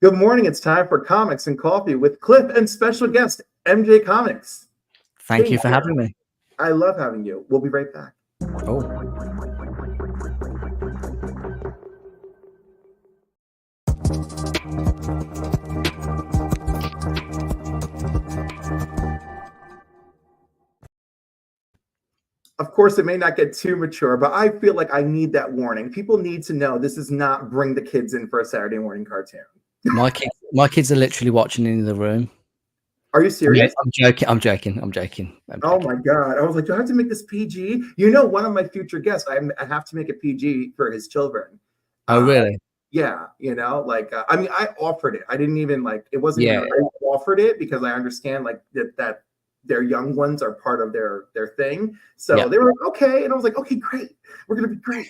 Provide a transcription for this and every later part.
Good morning. It's time for Comics and Coffee with Cliff and special guest MJ Comics. Thank you for having me. I love having you. We'll be right back. Oh. Of course, it may not get too mature, but I feel like I need that warning. People need to know this is not bring the kids in for a Saturday morning cartoon. My kids are literally watching in the room. Are you serious? I'm joking. Oh my God. I was like, do I have to make this PG? You know, one of my future guests, I have to make it PG for his children. Oh, really? Yeah. You know, like, I mean, I offered it. I didn't even it wasn't, I offered it because I understand that their young ones are part of their thing. So they were like, okay. And I was like, okay, great. We're going to be great.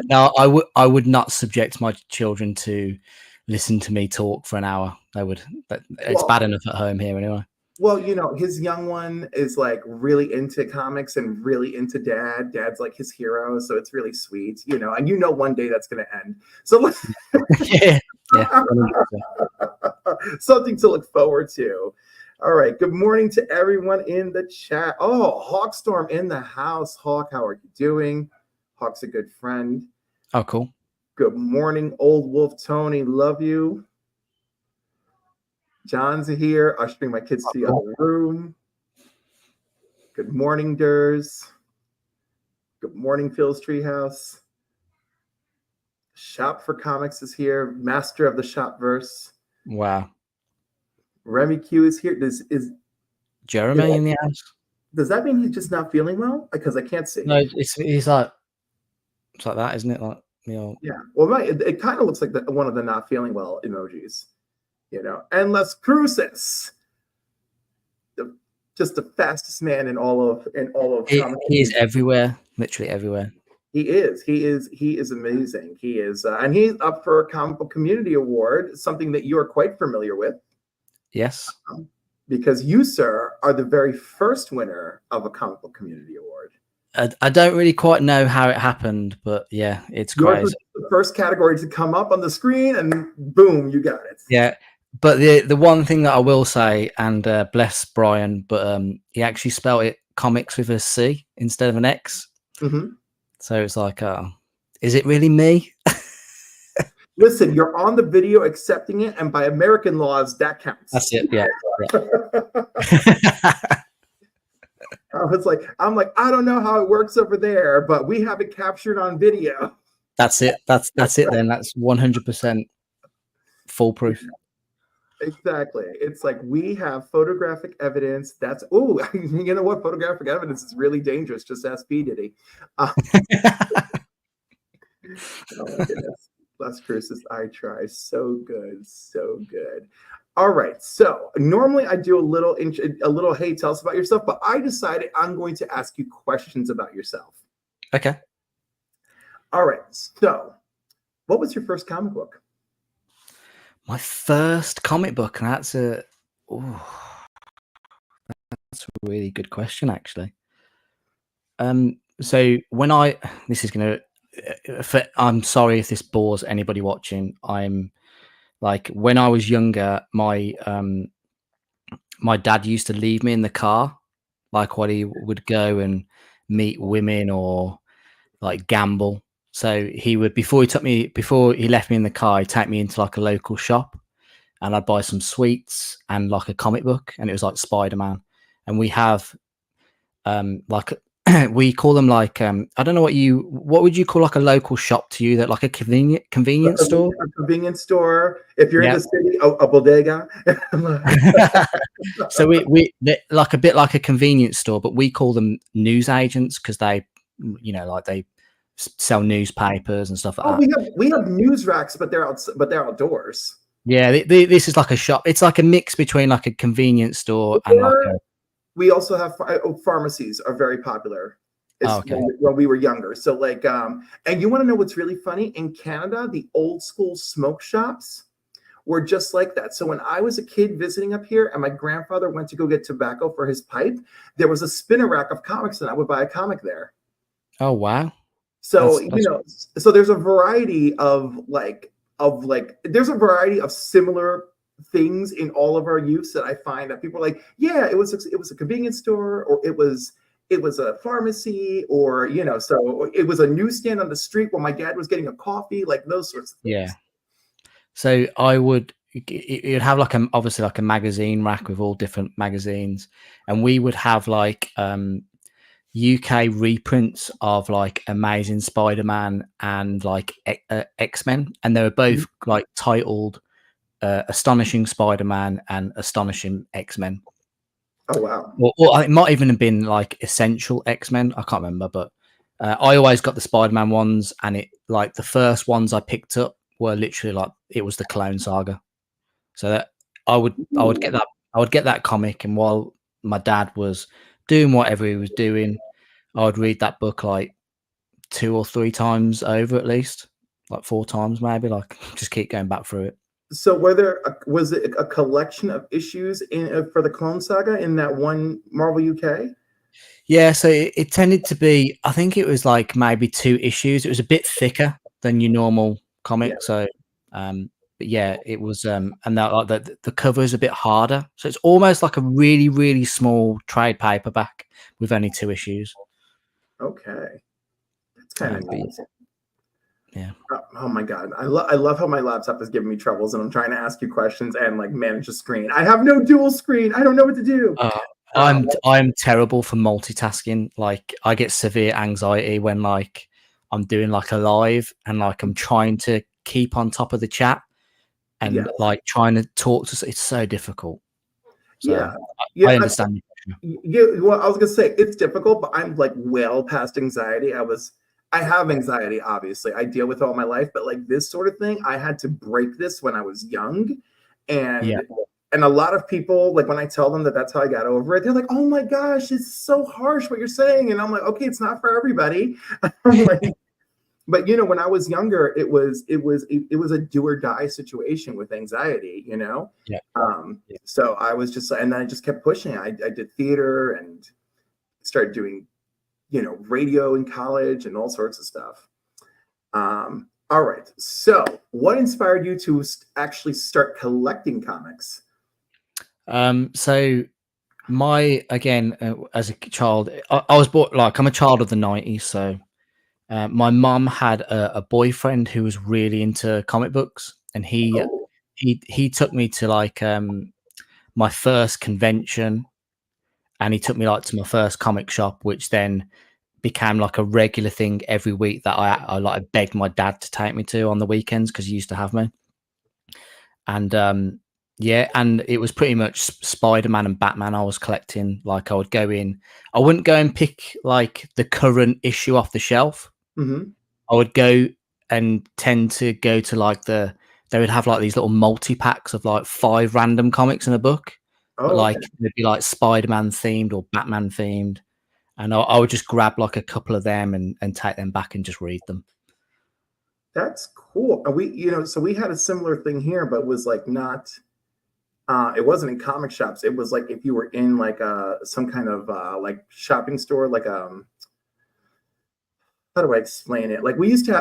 Now, I would not subject my children to listen to me talk for an hour. It's bad enough at home here anyway. Well, you know, his young one is like really into comics and really into dad. Dad's like his hero. So it's really sweet, you know, and you know, one day that's going to end. So yeah. Something to look forward to. All right. Good morning to everyone in the chat. Oh, Hawkstorm in the house. Hawk, how are you doing? Hawk's a good friend. Oh, cool. Good morning, Old Wolf Tony. Love you. John's here. Ushering my kids to the other room. Good morning, Durs. Good morning, Phil's Treehouse. Shop for Comics is here. Master of the Shopverse. Wow. Remy Q is here. Is Jeremy in the house? Does that mean he's just not feeling well? Because I can't see. No, it's like that, isn't it? Like, you know. Yeah. Well, it kind of looks like one of the not feeling well emojis. You know, Endless Cruces, just the fastest man in all of comics. He is everywhere, literally everywhere. He is amazing. He is, and he's up for a Comic Book Community Award, something that you are quite familiar with. Yes, because you, sir, are the very first winner of a Comic Book Community Award. I don't really quite know how it happened, but yeah, it's crazy. The first category to come up on the screen, and boom, you got it. Yeah. But the one thing that I will say, and bless Brian, but he actually spelled it comics with a C instead of an X. Mm-hmm. So it's like, is it really me? Listen, you're on the video accepting it, and by American laws, that counts. That's it. Yeah. I'm like, I don't know how it works over there, but we have it captured on video. That's it. That's it. Then that's 100% foolproof. Exactly. It's like we have photographic evidence. That's you know what? Photographic evidence is really dangerous. Just ask P. Diddy. Oh my goodness. Las Cruces, I try. So good. All right. So normally I do a little, hey, tell us about yourself, but I decided I'm going to ask you questions about yourself. Okay. All right. So what was your first comic book? My first comic book, and that's a really good question, actually. So when I'm sorry if this bores anybody watching. I'm like, when I was younger, my dad used to leave me in the car, like while he would go and meet women or like gamble. So he would, before he left me in the car, he'd take me into like a local shop, and I'd buy some sweets and like a comic book, and it was like Spider-Man. And we have we call them like I don't know what would you call like a local shop to you, that like a convenience store? A convenience store. If you're in the city, a bodega. So we like a bit like a convenience store, but we call them news agents because they, you know, like they sell newspapers and stuff like that. We have news racks, but they're outdoors. Yeah, this is like a shop. It's like a mix between like a convenience store and like a... We also have pharmacies are very popular. When we were younger. So like, and you want to know what's really funny? In Canada, the old school smoke shops were just like that. So when I was a kid visiting up here and my grandfather went to go get tobacco for his pipe, there was a spinner rack of comics and I would buy a comic there. Oh, wow. So, you know, so there's a variety of like of like, there's a variety of similar things in all of our use that I find that people are like, yeah, it was a convenience store, or it was a pharmacy, or so it was a newsstand on the street while my dad was getting a coffee, like those sorts of things. Yeah. So I would, you'd have like obviously like a magazine rack with all different magazines, and we would have like UK reprints of like Amazing Spider-Man and like X-Men, and they were both like titled Astonishing Spider-Man and Astonishing X-Men. Oh wow! Or it might even have been like Essential X-Men. I can't remember, but I always got the Spider-Man ones, and it like the first ones I picked up were literally like it was the Clone Saga. So that I would get that comic, and while my dad was doing whatever he was doing, I would read that book like 2 or 3 times over, at least like 4 times maybe, like just keep going back through it. So was it a collection of issues for the Clone Saga in that one Marvel UK? Yeah, so it tended to be, I think it was like maybe 2 issues. It was a bit thicker than your normal comic. Yeah. So but yeah, it was and that like the cover is a bit harder. So it's almost like a really, really small trade paperback with only 2 issues. Okay. That's kind of nice. Yeah. Oh my god, I love how my laptop is giving me troubles, and I'm trying to ask you questions and like manage a screen. I have no dual screen. I don't know what to do. I'm terrible for multitasking. Like I get severe anxiety when like I'm doing like a live and like I'm trying to keep on top of the chat and like trying to talk to. It's so difficult. So I understand. Well, I was gonna say it's difficult, but I'm like well past anxiety. I have anxiety, obviously. I deal with it all my life, but like this sort of thing, I had to break this when I was young. And a lot of people, like when I tell them that that's how I got over it, they're like, "Oh my gosh, it's so harsh what you're saying." And I'm like, "Okay, it's not for everybody." Like, but when I was younger, it was a do or die situation with anxiety, So I was just, and then I just kept pushing. I did theater and started doing radio in college and all sorts of stuff. All right. So what inspired you to actually start collecting comics? So as a child, I was born, like, I'm a child of the 90s. So my mum had a boyfriend who was really into comic books, and he took me to like my first convention, and he took me like to my first comic shop, which then became like a regular thing every week that I like begged my dad to take me to on the weekends because he used to have me. And and it was pretty much Spider-Man and Batman I was collecting. Like I would go in, I wouldn't go and pick like the current issue off the shelf. I would go and tend to go to like they would have like these little multi-packs of like 5 random comics in a book. But like they'd be like Spider-Man themed or Batman themed. And I would just grab like a couple of them and take them back and just read them. That's cool. So we had a similar thing here, but it was like not, it wasn't in comic shops. It was like if you were in like some kind of like shopping store, like how do I explain it? Like we used to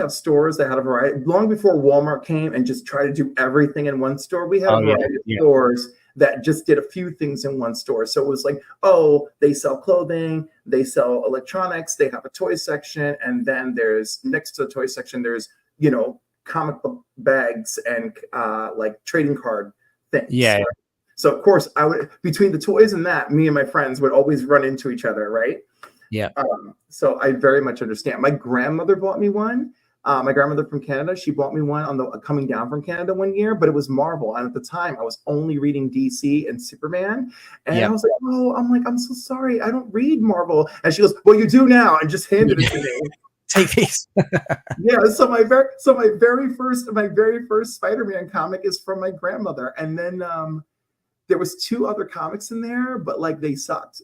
have stores that had a variety long before Walmart came and just tried to do everything in one store. We had a variety of stores that just did a few things in one store. So it was like, oh, they sell clothing, they sell electronics, they have a toy section, and then there's next to the toy section, there's comic book bags and like trading card things. Yeah. So of course I would, between the toys and that, me and my friends would always run into each other, right? Yeah. So I very much understand. My grandmother bought me one. My grandmother from Canada, she bought me one on the coming down from Canada one year, but it was Marvel. And at the time I was only reading DC and Superman. And I was like, oh, I'm so sorry. I don't read Marvel. And she goes, well, you do now. And just handed it to me. Take these. So my very first Spider-Man comic is from my grandmother. And then there was 2 other comics in there, but like they sucked.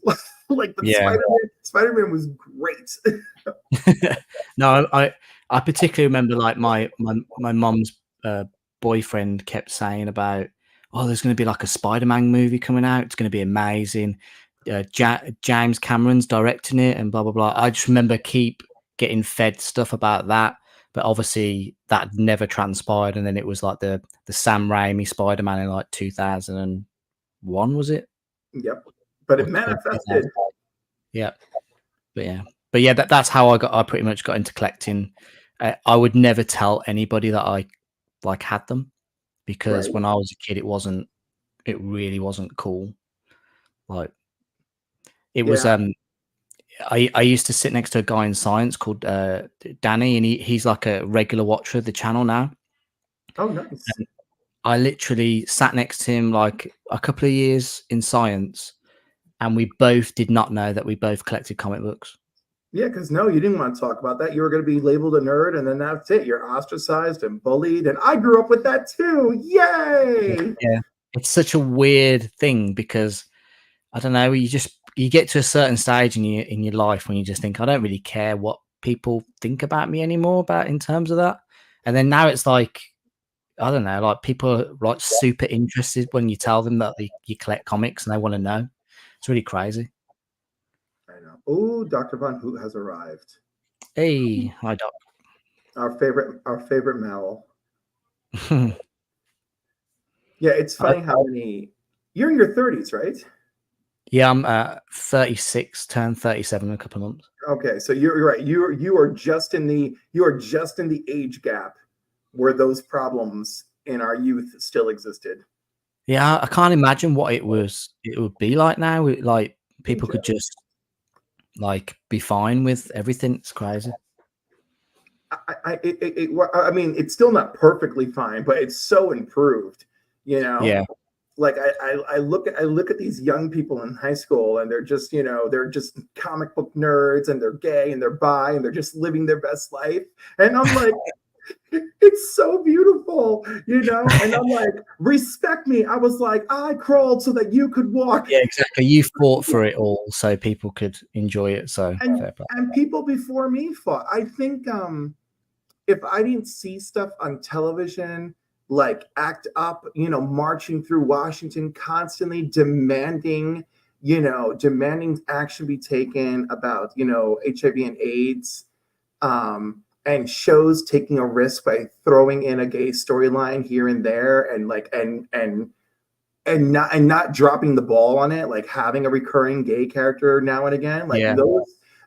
Like Spider-Man was great. No, I particularly remember like my mom's boyfriend kept saying about, oh, there's going to be like a Spider-Man movie coming out. It's going to be amazing. James Cameron's directing it and blah, blah, blah. I just remember keep getting fed stuff about that. but obviously that never transpired. And then it was like the Sam Raimi Spider-Man in like 2001, was it? Yep. But it Or manifested. Yeah. But yeah, that's how I pretty much got into collecting. I would never tell anybody that I like had them, because when I was a kid, it really wasn't cool. Like it was, I used to sit next to a guy in science called Danny, and he's like a regular watcher of the channel now. Oh, nice. And I literally sat next to him like a couple of years in science, and we both did not know that we both collected comic books. Yeah, because no, you didn't want to talk about that. You were going to be labeled a nerd, and then that's it. You're ostracized and bullied, and I grew up with that too. Yay! Yeah, it's such a weird thing, because I don't know, you get to a certain stage in your life when you just think, I don't really care what people think about me anymore in terms of that. And then now it's like, I don't know, like people are like super interested when you tell them that you collect comics, and they want to know. It's really crazy. I know. Oh, Dr. Von Hoot has arrived. Hey, hi Doc. Our favorite Mel. Yeah, it's funny how many. You're in your 30s, right? Yeah, I'm 36, turned 37 in a couple of months. Okay, so you're right. You are just in the age gap where those problems in our youth still existed. Yeah, I can't imagine what it would be like now. Like people could just like be fine with everything. It's crazy. I mean, it's still not perfectly fine, but it's so improved. Yeah. Like I look at these young people in high school, and they're just comic book nerds, and they're gay, and they're bi, and they're just living their best life, and I'm like, it's so beautiful, And I'm like, respect me. I was like, I crawled so that you could walk. Yeah, exactly. You fought for it all so people could enjoy it. So and people before me fought. I think if I didn't see stuff on television like Act Up, marching through Washington constantly demanding action be taken about, HIV and AIDS, and shows taking a risk by throwing in a gay storyline here and there, and like, and not dropping the ball on it, like having a recurring gay character now and again, like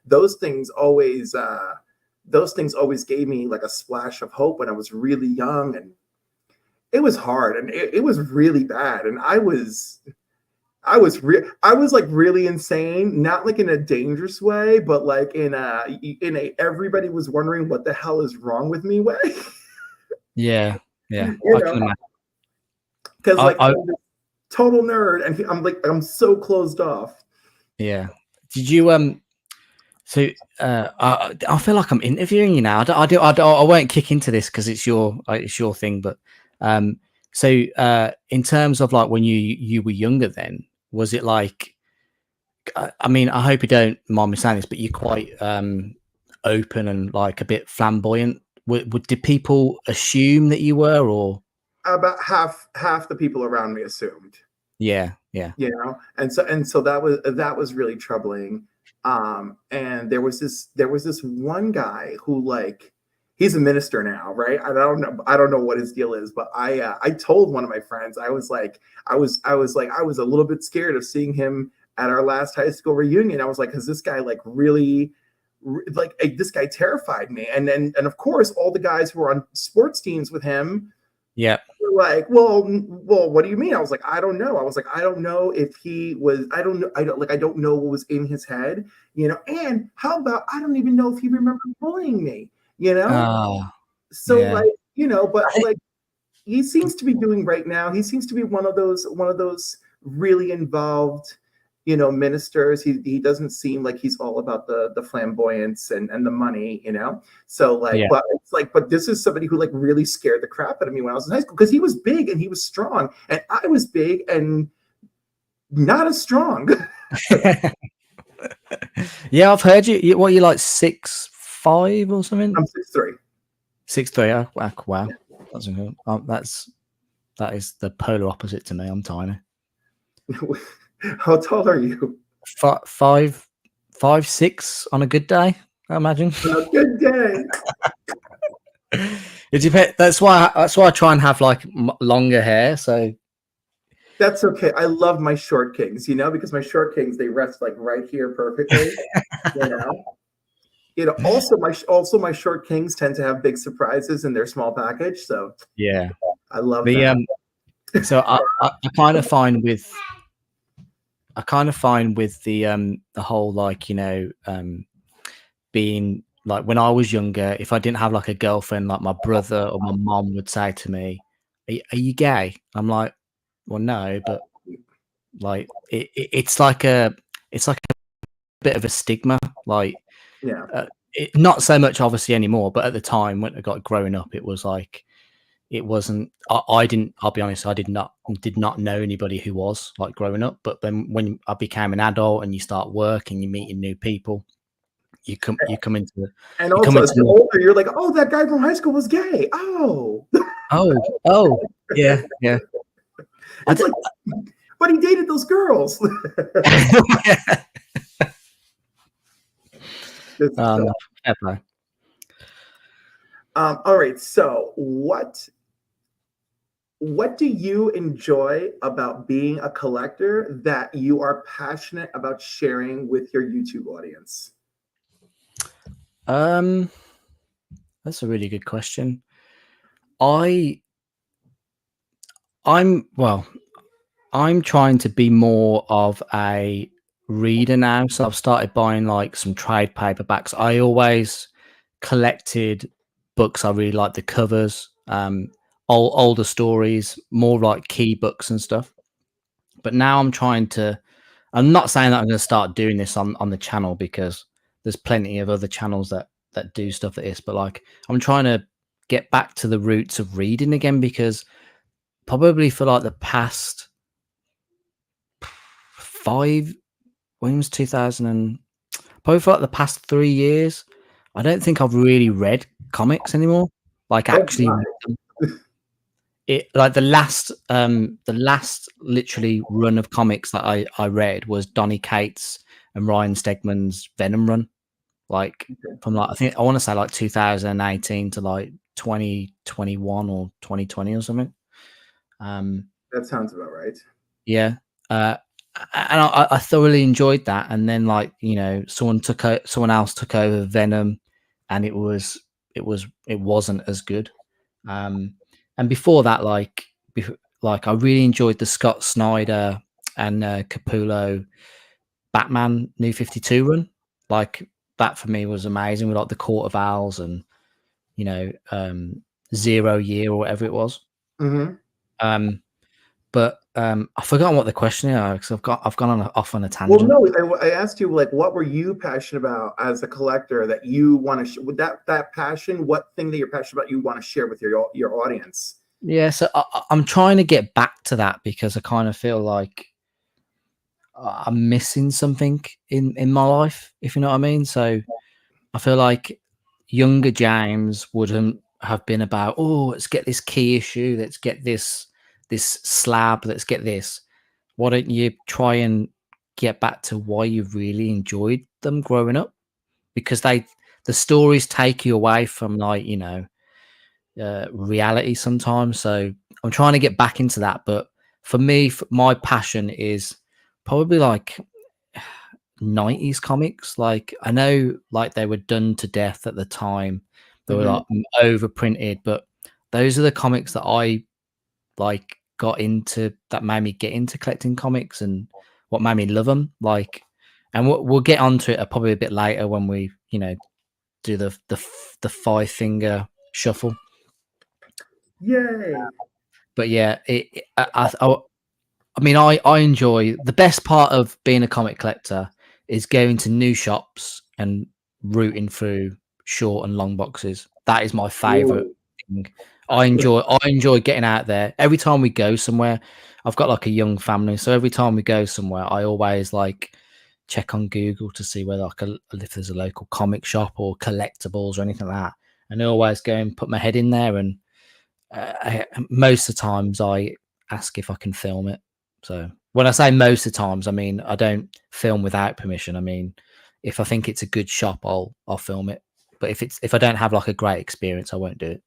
those things always gave me like a splash of hope when I was really young, and it was hard, and it was really bad, and I was like really insane, not like in a dangerous way, but like in a everybody was wondering what the hell is wrong with me way. Yeah. I can imagine. Because like I'm a total nerd, and I'm so closed off. Yeah. Did you So I feel like I'm interviewing you now. I won't kick into this because it's your thing. But so in terms of like when you were younger, then was it like? I mean, I hope you don't mind me saying this, but you're quite open and like a bit flamboyant. Did people assume that you were, or about half the people around me assumed? Yeah. And so that was really troubling. And there was this one guy who, like, he's a minister now, right? I don't know what his deal is, but I told one of my friends, I was a little bit scared of seeing him at our last high school reunion. I was like, because this guy like really, like, this guy terrified me. And of course all the guys who were on sports teams with him, were like, well, what do you mean? I was like, I don't know. I don't know if he was, I don't know what was in his head, and how about, I don't even know if he remembered bullying me, so like, but like, he seems to be doing right now. He seems to be one of those really involved, ministers. He doesn't seem like he's all about the flamboyance and the money, so like, but it's like, but this is somebody who like really scared the crap out of me when I was in high school, because he was big and he was strong, and I was big and not as strong. Yeah, I've heard you. What are you, like 6'5" or something? I'm 6'3". 6'3". Oh, wow. That is the polar opposite to me. I'm tiny. How tall are you? 5'6" on a good day, I imagine. On a good day. It depends. That's why I try and have like longer hair. So That's okay. I love my short kings, because my short kings, they rest like right here perfectly. You know. Also my short kings tend to have big surprises in their small package. So yeah, I love the that. so I kind of find with the whole like being like when I was younger, if I didn't have like a girlfriend, like my brother or my mom would say to me, are you gay? I'm like, well, no, but like it's like a bit of a stigma, like Yeah. not so much obviously anymore, but at the time when I got growing up, it was like it wasn't. I didn't. I'll be honest. I did not know anybody who was like growing up. But then when I became an adult and you start work and you're meeting new people, you come into And you come also, as into you're more. older, you're like, oh, that guy from high school was gay. Oh, Oh, yeah. I it's d- like, but he dated those girls. um, fair play. All right. So, what do you enjoy about being a collector that you are passionate about sharing with your YouTube audience? That's a really good question. I I'm well. I'm trying to be more of a reader now. So I've started buying like some trade paperbacks. I always collected books. I really like the covers, older stories, more like key books and stuff. But now I'm not saying that I'm going to start doing this on the channel because there's plenty of other channels that do stuff like this. But like, I'm trying to get back to the roots of reading again because probably for like the past five when was 2000 and probably for like the past 3 years, I don't think I've really read comics anymore. Like Oh actually my. read them. It like the last literally run of comics that I read was Donny Cates and Ryan Stegman's Venom run. Like from like I want to say like 2018 to like 2021 or 2020 or something. That sounds about right. Yeah. And I thoroughly enjoyed that. And then like, someone else took over Venom and it wasn't as good. And before that, like I really enjoyed the Scott Snyder and Capullo Batman New 52 run. Like that for me was amazing with like the Court of Owls and, you know, Zero Year or whatever it was. Mm-hmm. But I've forgotten what the question is because I've gone off on a Well, tangent. no, I asked you like, what were you passionate about as a collector that you want to with that passion? What thing that you're passionate about you want to share with your audience? Yeah, so I'm trying to get back to that because I kind of feel like I'm missing something in my life, if you know what I mean. So I feel like younger James wouldn't have been about, oh, let's get this key issue, let's get this slab, let's get this. Why don't you try and get back to why you really enjoyed them growing up? Because the stories take you away from like reality sometimes. So I'm trying to get back into that. But for me, my passion is probably like 90s comics. Like I know like they were done to death at the time. They were Mm-hmm. like overprinted, but those are the comics that I like got into that made me get into collecting comics and what made me love them. Like, and we'll get onto it probably a bit later when we do the five finger shuffle. Yay. But yeah, I mean, I enjoy the best part of being a comic collector is going to new shops and rooting through short and long boxes. That is my favorite Ooh. thing. I enjoy getting out there. Every time we go somewhere, I've got like a young family, so every time we go somewhere, I always like check on Google to see whether if there's a local comic shop or collectibles or anything like that. And I always go and put my head in there and most of the times I ask if I can film it. So when I say most of the times, I mean I don't film without permission. I mean if I think it's a good shop, I'll film it. But if I don't have like a great experience, I won't do it.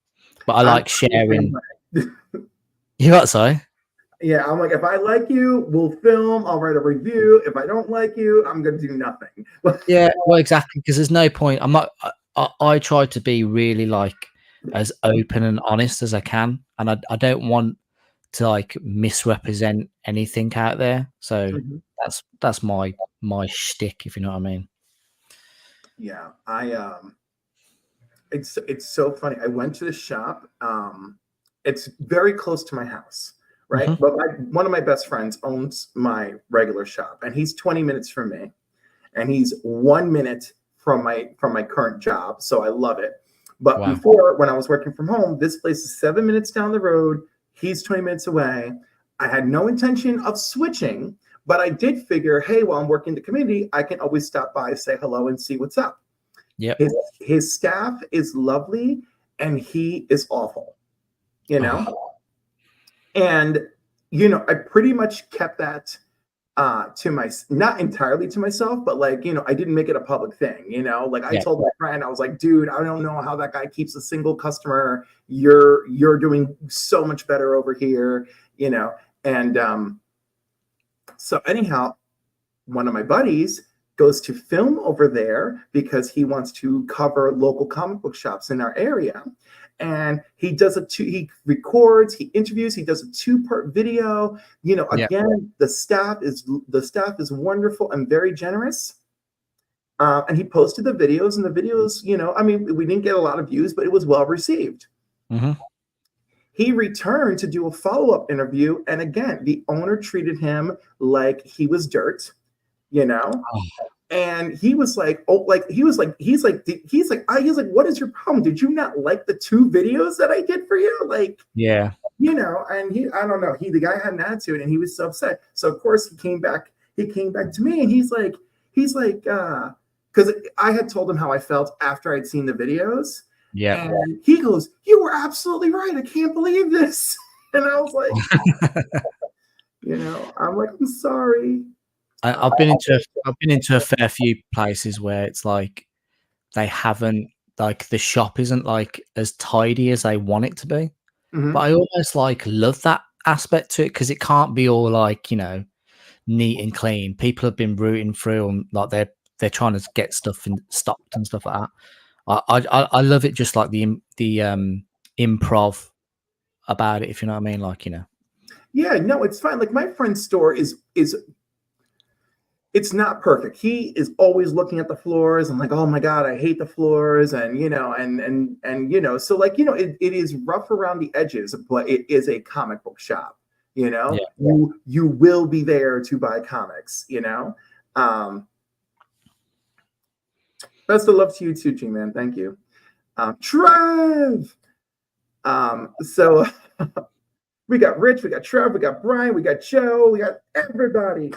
But I like sharing. You what? Sorry. Yeah, I'm like, if I like you, we'll film. I'll write a review. If I don't like you, I'm gonna do nothing. Yeah, well, exactly, because there's no point. I'm not. I try to be really like as open and honest as I can, and I don't want to like misrepresent anything out there. So that's my shtick, if you know what I mean. Yeah, it's so funny. I went to the shop. It's very close to my house, right? Mm-hmm. But one of my best friends owns my regular shop, and he's 20 minutes from me, and he's 1 minute from my current job. So I love it. But Wow. before, when I was working from home, this place is 7 minutes down the road. He's 20 minutes away. I had no intention of switching, but I did figure, hey, while I'm working the community, I can always stop by, say hello, and see what's up. Yeah. His staff is lovely, and he is awful, you know? And, you know, I pretty much kept that to my, not entirely to myself, but like, you know, I didn't make it a public thing, you know, like I told my friend, I was like, dude, I don't know how that guy keeps a single customer. You're doing so much better over here, you know? And so anyhow, one of my buddies goes to film over there because he wants to cover local comic book shops in our area. And he records, he interviews, he does a 2-part video. You know, again, the staff is wonderful and very generous. And he posted the videos, and the videos, you know, I mean, we didn't get a lot of views, but it was well received. Mm-hmm. He returned to do a follow-up interview, and again, the owner treated him like he was dirt, you know. And he was like, what is your problem? Did you not like the 2 videos that I did for you? Like, yeah, you know, and I don't know, the guy had an attitude, and he was so upset. So of course he came back to me, and he's like, because I had told him how I felt after I'd seen the videos. Yeah. And he goes, you were absolutely right. I can't believe this. And I was like, you know, I'm like, I'm sorry. I've been into a fair few places where it's like they haven't, like the shop isn't like as tidy as they want it to be. Mm-hmm. But I almost like love that aspect to it, because it can't be all like, you know, neat and clean. People have been rooting through, and like they're trying to get stuff stocked and stuff like that. I love it, just like the improv about it, if you know what I mean, like, you know. Yeah, no, it's fine. Like my friend's store is it's not perfect. He is always looking at the floors and like, oh my God, I hate the floors. And, you know, and, you know, so like, you know, it is rough around the edges, but it is a comic book shop, you know, you will be there to buy comics, you know. Best of love to you too, G-Man. Thank you. Trev. So we got Rich, we got Trev, we got Brian, we got Joe, we got everybody.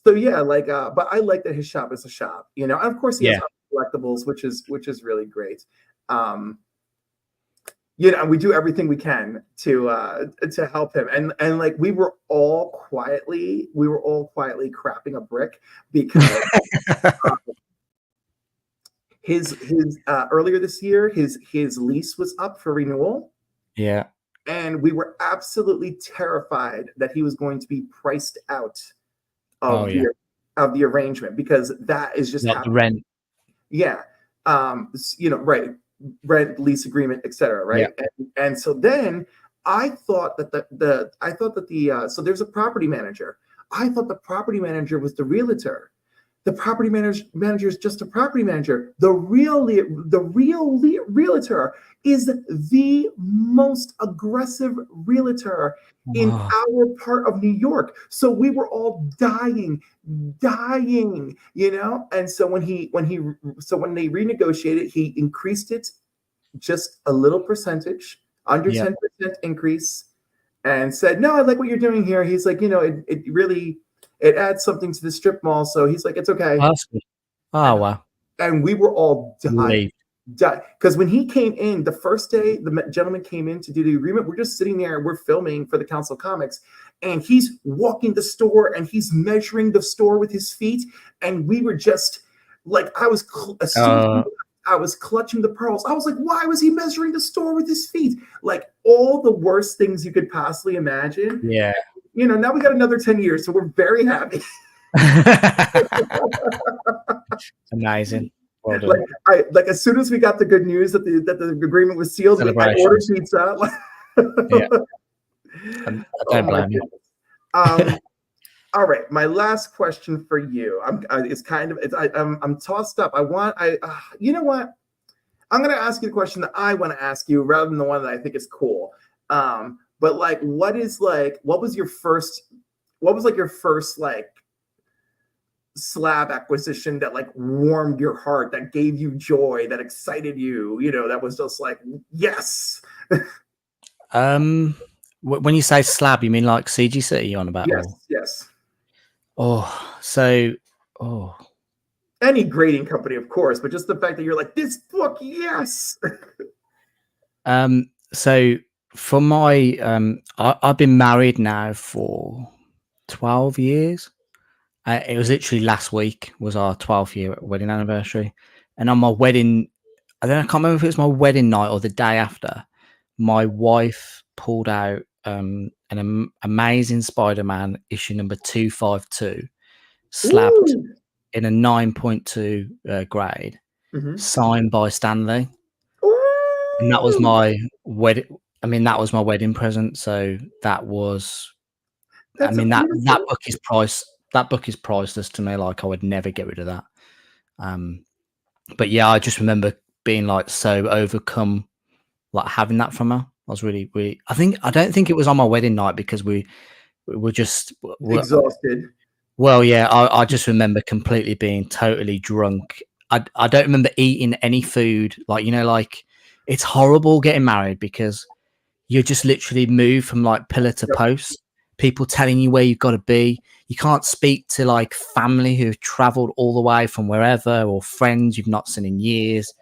So yeah, like, but I like that his shop is a shop, you know. And of course, he has collectibles, which is really great. You know, we do everything we can to help him, and like we were all quietly crapping a brick because his earlier this year his lease was up for renewal. Yeah, and we were absolutely terrified that he was going to be priced out of the arrangement, because that is just not the rent. Yeah. You know, right. Rent, lease agreement, etc. Right. Yeah. And so then I thought that so there's a property manager. I thought the property manager was the realtor. The property manager is just a property manager. The real realtor is the most aggressive realtor in our part of New York. So we were all dying, you know. And so when they renegotiated, he increased it just a little percentage, under 10% increase, and said, "No, I like what you're doing here." He's like, you know, it really. It adds something to the strip mall. So he's like, it's okay. Oh, wow. And we were all dying. Because when he came in, the first day, the gentleman came in to do the agreement, we're just sitting there and we're filming for the Council of Comics. And he's walking the store and he's measuring the store with his feet. And we were just like, I was I was clutching the pearls. I was like, why was he measuring the store with his feet? Like all the worst things you could possibly imagine. Yeah. You know, now we got another 10 years, so we're very happy. Amazing. Well done. Like as soon as we got the good news that the agreement was sealed, I ordered pizza. Yeah. I don't blame you. All right, my last question for you. I'm tossed up. You know what? I'm going to ask you the question that I want to ask you rather than the one that I think is cool. But like, what was your first like slab acquisition that like warmed your heart, that gave you joy, that excited you, you know, that was just like, yes. When you say slab, you mean like CGC on about? Yes. Any grading company, of course, but just the fact that you're like, this book, yes. So for my I've been married now for 12 years. It was literally last week was our 12th year wedding anniversary, and on my wedding, I can't remember if it was my wedding night or the day after, my wife pulled out an amazing Spider-Man issue number 252, slabbed in a 9.2 grade, signed by Stan Lee. And that was my wedding. I mean, that was my wedding present. So that was. That book is That book is priceless to me. Like I would never get rid of that. But yeah, I just remember being like so overcome, like having that from her. I was really. I don't think it was on my wedding night because we were just exhausted. Well, yeah, I just remember completely being totally drunk. I don't remember eating any food. Like, you know, like it's horrible getting married because you're just literally moved from like pillar to post. People telling you where you've got to be. You can't speak to like family who've traveled all the way from wherever, or friends you've not seen in years.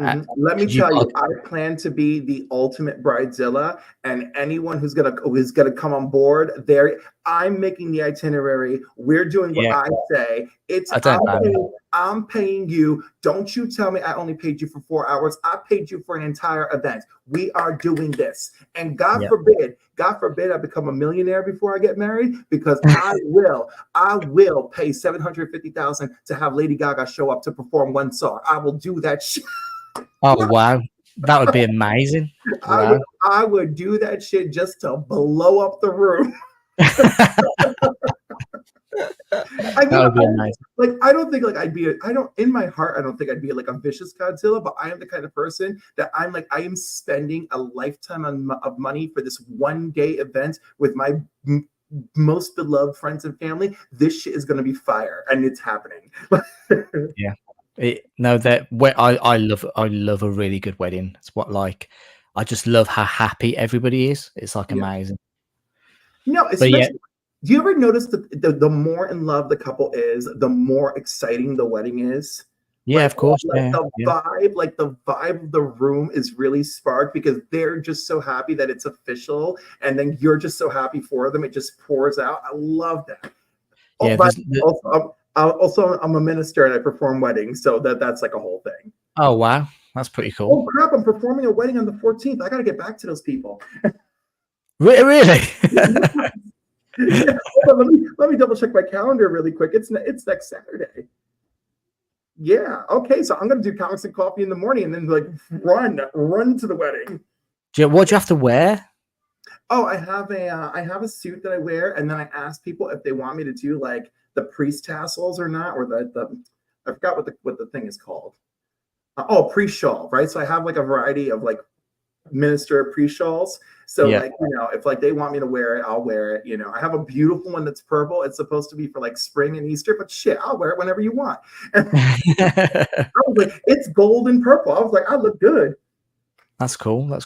Let me tell you, I plan to be the ultimate bridezilla, and anyone who's gonna come on board there, I'm making the itinerary. We're doing what I say. I'm paying you. Don't you tell me I only paid you for 4 hours. I paid you for an entire event. We are doing this. And God forbid I become a millionaire before I get married, because I will pay $750,000 to have Lady Gaga show up to perform one song. I will do that shit. Oh wow, that would be amazing. Wow. I would do that shit just to blow up the room. That would be amazing. Like, I don't think like in my heart, I don't think I'd be like a vicious Godzilla, but I am the kind of person that I am spending a lifetime of money for this one day event with my most beloved friends and family. This shit is going to be fire, and it's happening. Yeah. I love a really good wedding. It's what, like, I just love how happy everybody is. It's like amazing. No, especially, do you ever notice that the more in love the couple is, the more exciting the wedding is? Yeah, of course. Like the vibe of the room is really sparked because they're just so happy that it's official, and then you're just so happy for them. It just pours out. I love that. Yeah. Also, I'm a minister and I perform weddings, so that's like a whole thing. Oh wow, that's pretty cool. Oh crap! I'm performing a wedding on the 14th. I got to get back to those people. Really? Yeah, let me double check my calendar really quick. It's next Saturday. Yeah. Okay. So I'm gonna do comics and coffee in the morning, and then like run to the wedding. What do you have to wear? Oh, I have a suit that I wear, and then I ask people if they want me to do like the priest tassels or not, or the I forgot what the thing is called. Priest shawl, right? So I have like a variety of like minister priest shawls. So like, you know, if like they want me to wear it, I'll wear it. You know, I have a beautiful one that's purple. It's supposed to be for like spring and Easter, but shit, I'll wear it whenever you want. I was like, it's gold and purple. I was like, I look good. That's cool. That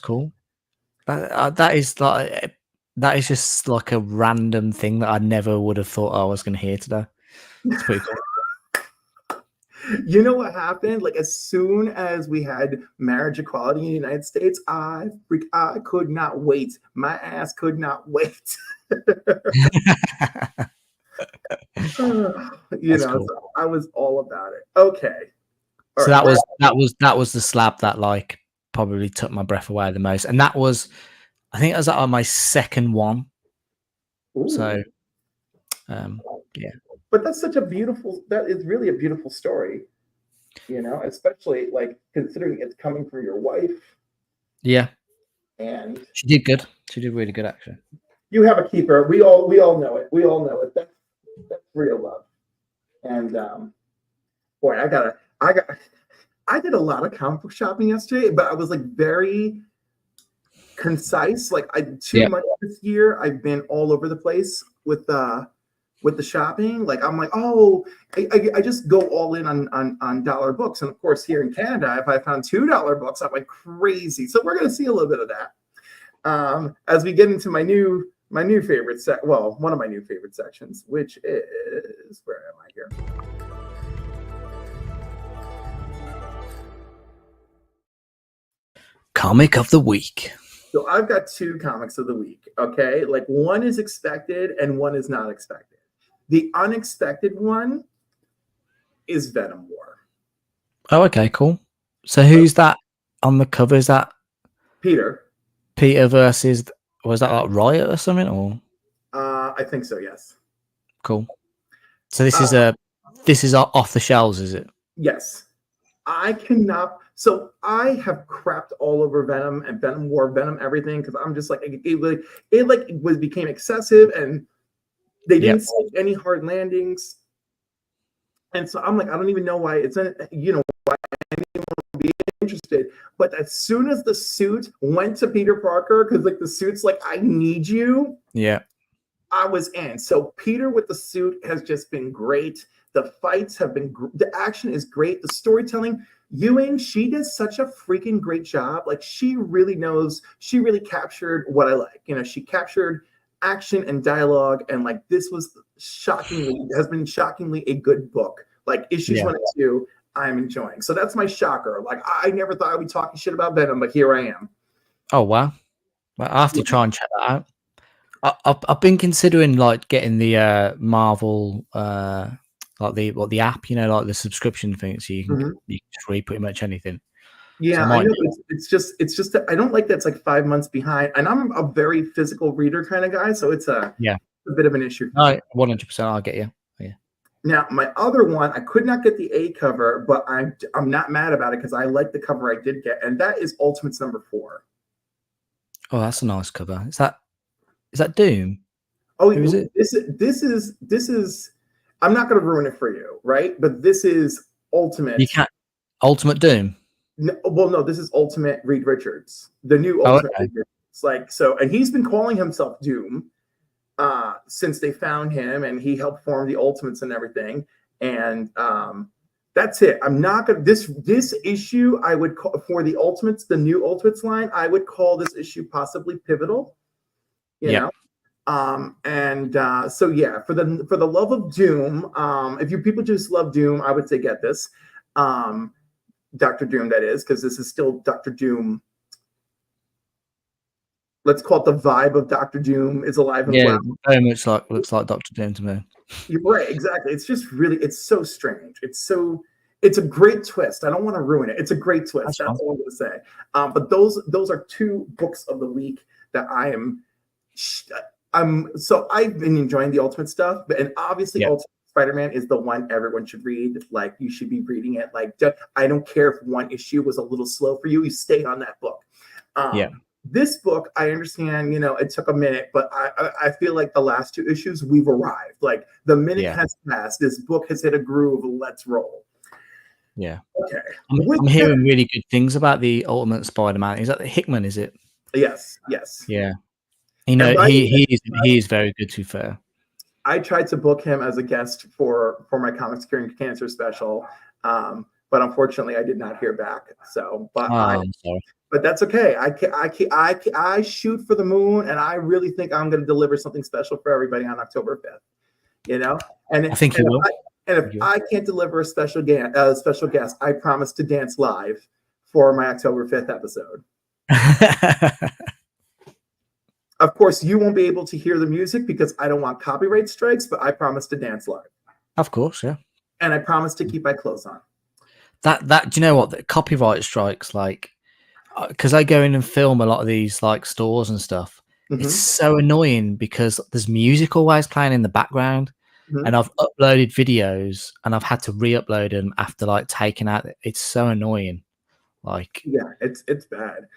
is just like a random thing that I never would have thought I was going to hear today. It's pretty cool. You know what happened? Like, as soon as we had marriage equality in the United States, I could not wait. My ass could not wait. Cool. So I was all about it. Okay. All So right. that was the slab that like probably took my breath away the most, and that was, I think, it was on my second one. Ooh. So, yeah, But that's such a beautiful. That is really a beautiful story. Especially like considering it's coming from your wife, yeah, and she did good. She did really good, actually. you have a keeper. We all know it. We all know it. That's real love. And boy, I did a lot of comic book shopping yesterday, but I was like very concise. Like I too Yeah, much this year. I've been all over the place with the shopping. Like I'm like, oh, I just go all in on dollar books. And of course, here in Canada, if I found $2 books, I'm like crazy. So we're gonna see a little bit of that as we get into my new favorite one of my new favorite sections, which is, where am I here? comic of the week. So I've got two comics of the week. Okay, like one is expected and one is not expected. The unexpected one is Venom War. Oh, okay, cool. So who's that on the cover? Is that Peter? Peter versus, was that like Riot or something? Or I think so. Yes. cool. So this is off the shelves, is it? Yes. I cannot. So I have crapped all over Venom and Venom War, Venom everything, because I'm just like it became excessive, and they didn't see any hard landings, and so I'm like, I don't even know why it's why anyone would be interested. But as soon as the suit went to Peter Parker, because like the suit's like, I need you. Yeah. I was in. So Peter with the suit has just been great. The fights have been, the action is great. The storytelling, Ewing, she does such a freaking great job. Like she really captured what I like. She captured action and dialogue. And like, this has been shockingly a good book. Like issues 1 and 2, I'm enjoying. So that's my shocker. Like I never thought I'd be talking shit about Venom, but here I am. Oh, wow. Well, I have to try and check that out. I've been considering like getting the Marvel like the app, like the subscription thing, so you can just read pretty much anything. Yeah, so I know. It's just that I don't like that it's like 5 months behind, and I'm a very physical reader kind of guy, so it's a bit of an issue. No, 100%, I'll get you. Yeah. Now my other one, I could not get the A cover, but I'm not mad about it because I like the cover I did get, and that is Ultimates #4. Oh, that's a nice cover. Is that Doom? Oh, who is it? This is. I'm not going to ruin it for you, right? But this is Ultimate. You can't. Ultimate Doom. No, well, no, this is Ultimate Reed Richards, the new Ultimate Reed Richards. Like so, and he's been calling himself Doom since they found him, and he helped form the Ultimates and everything. And that's it. I'm not gonna this issue. I would call for the Ultimates, the new Ultimates line. I would call this issue possibly pivotal. You know. So yeah, for the love of Doom, if you people just love Doom, I would say get this. Dr. Doom, that is, because this is still Dr. Doom. Let's call it the vibe of Dr. Doom is alive and well. Very much looks like Dr. Doom to me. You're right, exactly. It's just really, it's so strange. It's a great twist. I don't want to ruin it. It's a great twist. That's all I'm going to say. But those are two books of the week that so I've been enjoying the Ultimate stuff, and obviously Ultimate Spider-Man is the one everyone should read. Like you should be reading it. Like I don't care if one issue was a little slow for you. You stay on that book. This book, I understand, it took a minute, but I feel like the last 2 issues we've arrived. Like the minute has passed. This book has hit a groove. Let's roll. Yeah. Okay. I'm hearing really good things about the Ultimate Spider-Man. Is that the Hickman? Is it? Yes. Yeah. He is very good, to be fair. I tried to book him as a guest for my Comics Curing Cancer special, but unfortunately, I did not hear back. So, I'm sorry. But that's okay. I shoot for the moon, and I really think I'm going to deliver something special for everybody on October 5th. And I think you will. If I can't deliver a special guest, I promise to dance live for my October 5th episode. Of course, you won't be able to hear the music because I don't want copyright strikes, but I promise to dance live. Of course, yeah. And I promise to keep my clothes on. that do you know what, the copyright strikes, like, because I go in and film a lot of these like stores and stuff. It's so annoying because there's music always playing in the background, and I've uploaded videos and I've had to re-upload them after like taking out. It's so annoying. Like, yeah, it's bad.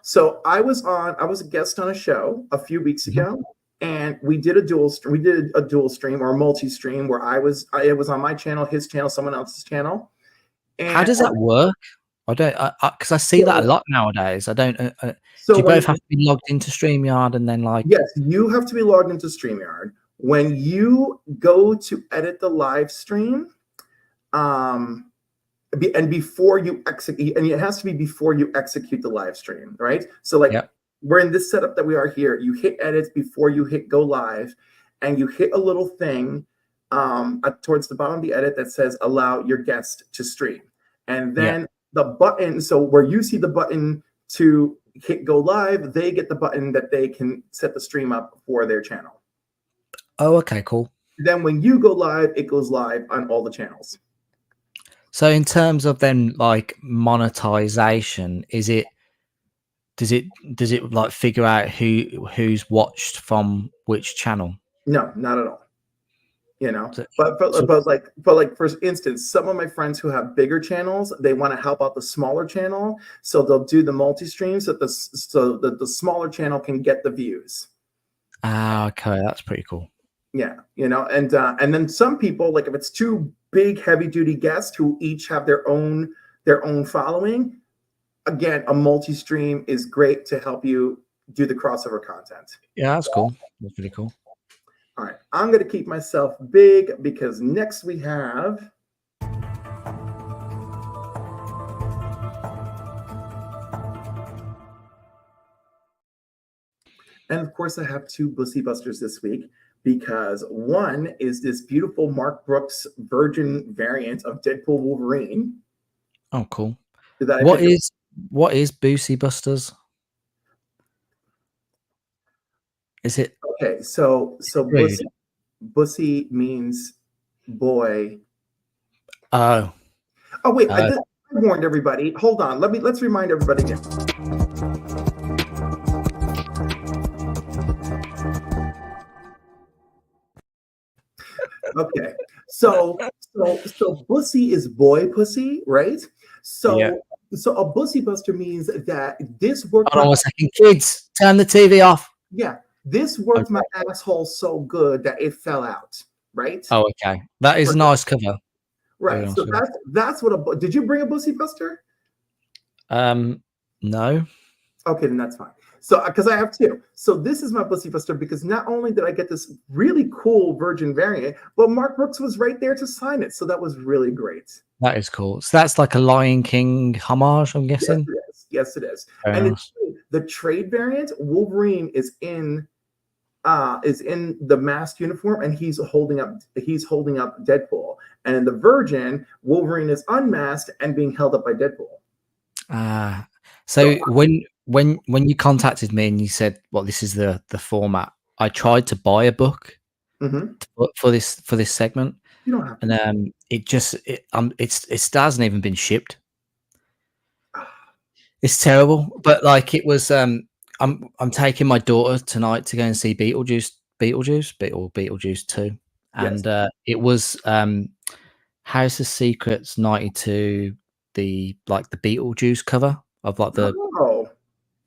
So I was a guest on a show a few weeks ago, and we did a dual stream or a multi-stream where it was on my channel, his channel, someone else's channel. And how does that work? I don't, because I see that a lot nowadays. I don't. Do you both have to be logged into StreamYard and then like? Yes, you have to be logged into StreamYard. When you go to edit the live stream, and before you execute, and it has to be before you execute the live stream, right? So like we're in this setup that we are here. You hit edit before you hit go live, and you hit a little thing towards the bottom of the edit that says allow your guest to stream. And then the button, so where you see the button to hit go live, they get the button that they can set the stream up for their channel. Oh, okay, cool. Then when you go live, it goes live on all the channels. So in terms of then like monetization, does it like figure out who's watched from which channel? No, not at all. You know, but like for instance, some of my friends who have bigger channels, they want to help out the smaller channel, so they'll do the multi-streams so that the smaller channel can get the views. Ah, okay, that's pretty cool. Yeah, you know, and then some people, like if it's two big heavy duty guests who each have their own following, again, a multi-stream is great to help you do the crossover content. Yeah, that's cool. That's pretty cool. All right, I'm going to keep myself big because next we have and of course I have two Booy Busters this week because one is this beautiful Mark Brooks Virgin variant of Deadpool Wolverine. Oh, cool. What is Booy Busters? Is it okay? So Bussy means boy. Oh wait, I warned everybody. Hold on, let's remind everybody again. Okay, so Bussy is boy pussy, right? So a Booy Buster means that this worked. Hold on a second, kids, turn the TV off. Yeah, this worked my asshole so good that it fell out, right? Oh, okay. That is a nice cover. Right. So that's what did you bring a Booy Buster? No. Okay, then that's fine. So because I have two. So this is my Booy Buster because not only did I get this really cool Virgin variant, but Mark Brooks was right there to sign it. So that was really great. That is cool. So that's like a Lion King homage, I'm guessing. Yes, it is. And the trade variant, Wolverine is in the masked uniform and he's holding up Deadpool. And in the Virgin, Wolverine is unmasked and being held up by Deadpool. So when you contacted me and you said, well, this is the format, I tried to buy a book for this segment. You don't have to. And it still hasn't even been shipped. It's terrible, but like it was. I'm taking my daughter tonight to go and see Beetlejuice 2, and it was House of Secrets 92, the Beetlejuice cover of like the. Oh.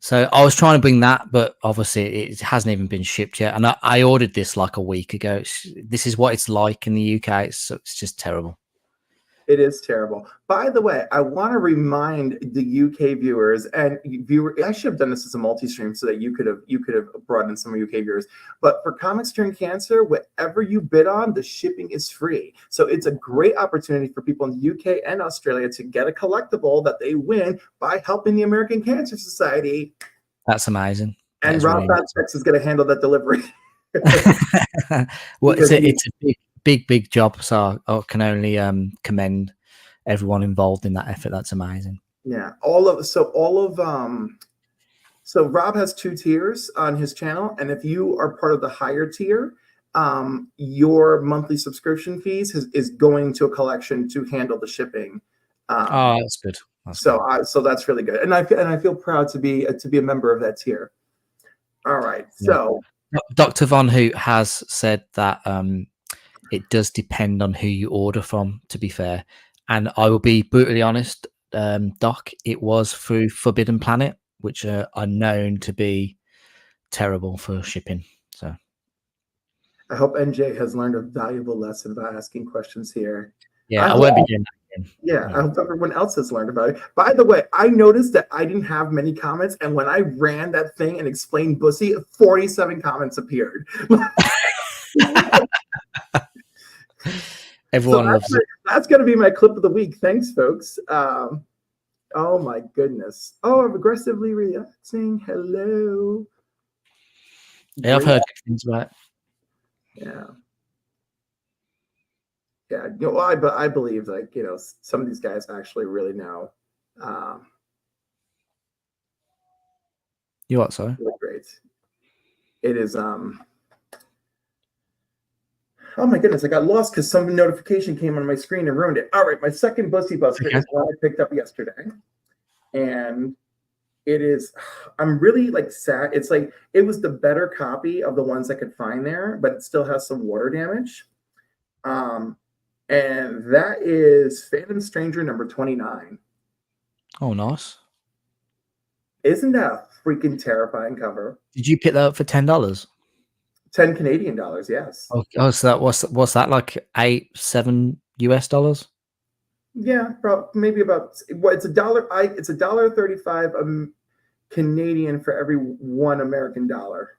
So I was trying to bring that, but obviously it hasn't even been shipped yet. And I ordered this like a week ago. This is what it's like in the UK. It's just terrible. It is terrible. By the way, I want to remind the UK viewers and I should have done this as a multi-stream so that you could have brought in some UK viewers. But for Comics Curing Cancer, whatever you bid on, the shipping is free. So it's a great opportunity for people in the UK and Australia to get a collectible that they win by helping the American Cancer Society. That's amazing. And Rob Fatsex is going to handle that delivery. Well, it's a big job, so I can only commend everyone involved in that effort. That's amazing. Yeah, so Rob has 2 tiers on his channel, and if you are part of the higher tier, your monthly subscription fees is going to a collection to handle the shipping Oh, that's good. So that's really good, and I feel proud to be a member of that tier. All right, so Dr. Von Hoot has said that it does depend on who you order from, to be fair. And I will be brutally honest, Doc, it was through Forbidden Planet, which are known to be terrible for shipping. So I hope NJ has learned a valuable lesson by asking questions here. Yeah, I won't be doing that again. Yeah, I hope everyone else has learned about it. By the way, I noticed that I didn't have many comments, and when I ran that thing and explained Bussy, 47 comments appeared. Everyone loves it. That's going to be my clip of the week. Thanks, folks. Oh my goodness. Oh, I'm aggressively reacting. Hello. Yeah, I've heard good things about it. Yeah. Yeah, you know, I believe, like, you know, some of these guys actually really know. You what, sorry? Really great. It is oh my goodness, I got lost because some notification came on my screen and ruined it. All right, my second Bussy Buster is one I picked up yesterday. And it is, I'm really like sad. It's like, it was the better copy of the ones I could find there, but it still has some water damage. And that is Phantom Stranger number 29. Oh, nice. Isn't that a freaking terrifying cover? Did you pick that up for $10? 10 Canadian dollars, yes. Oh, so that what's that, like $8-7 US? Yeah, maybe about, well, it's $1. It's $1.35 Canadian for every $1 American dollar.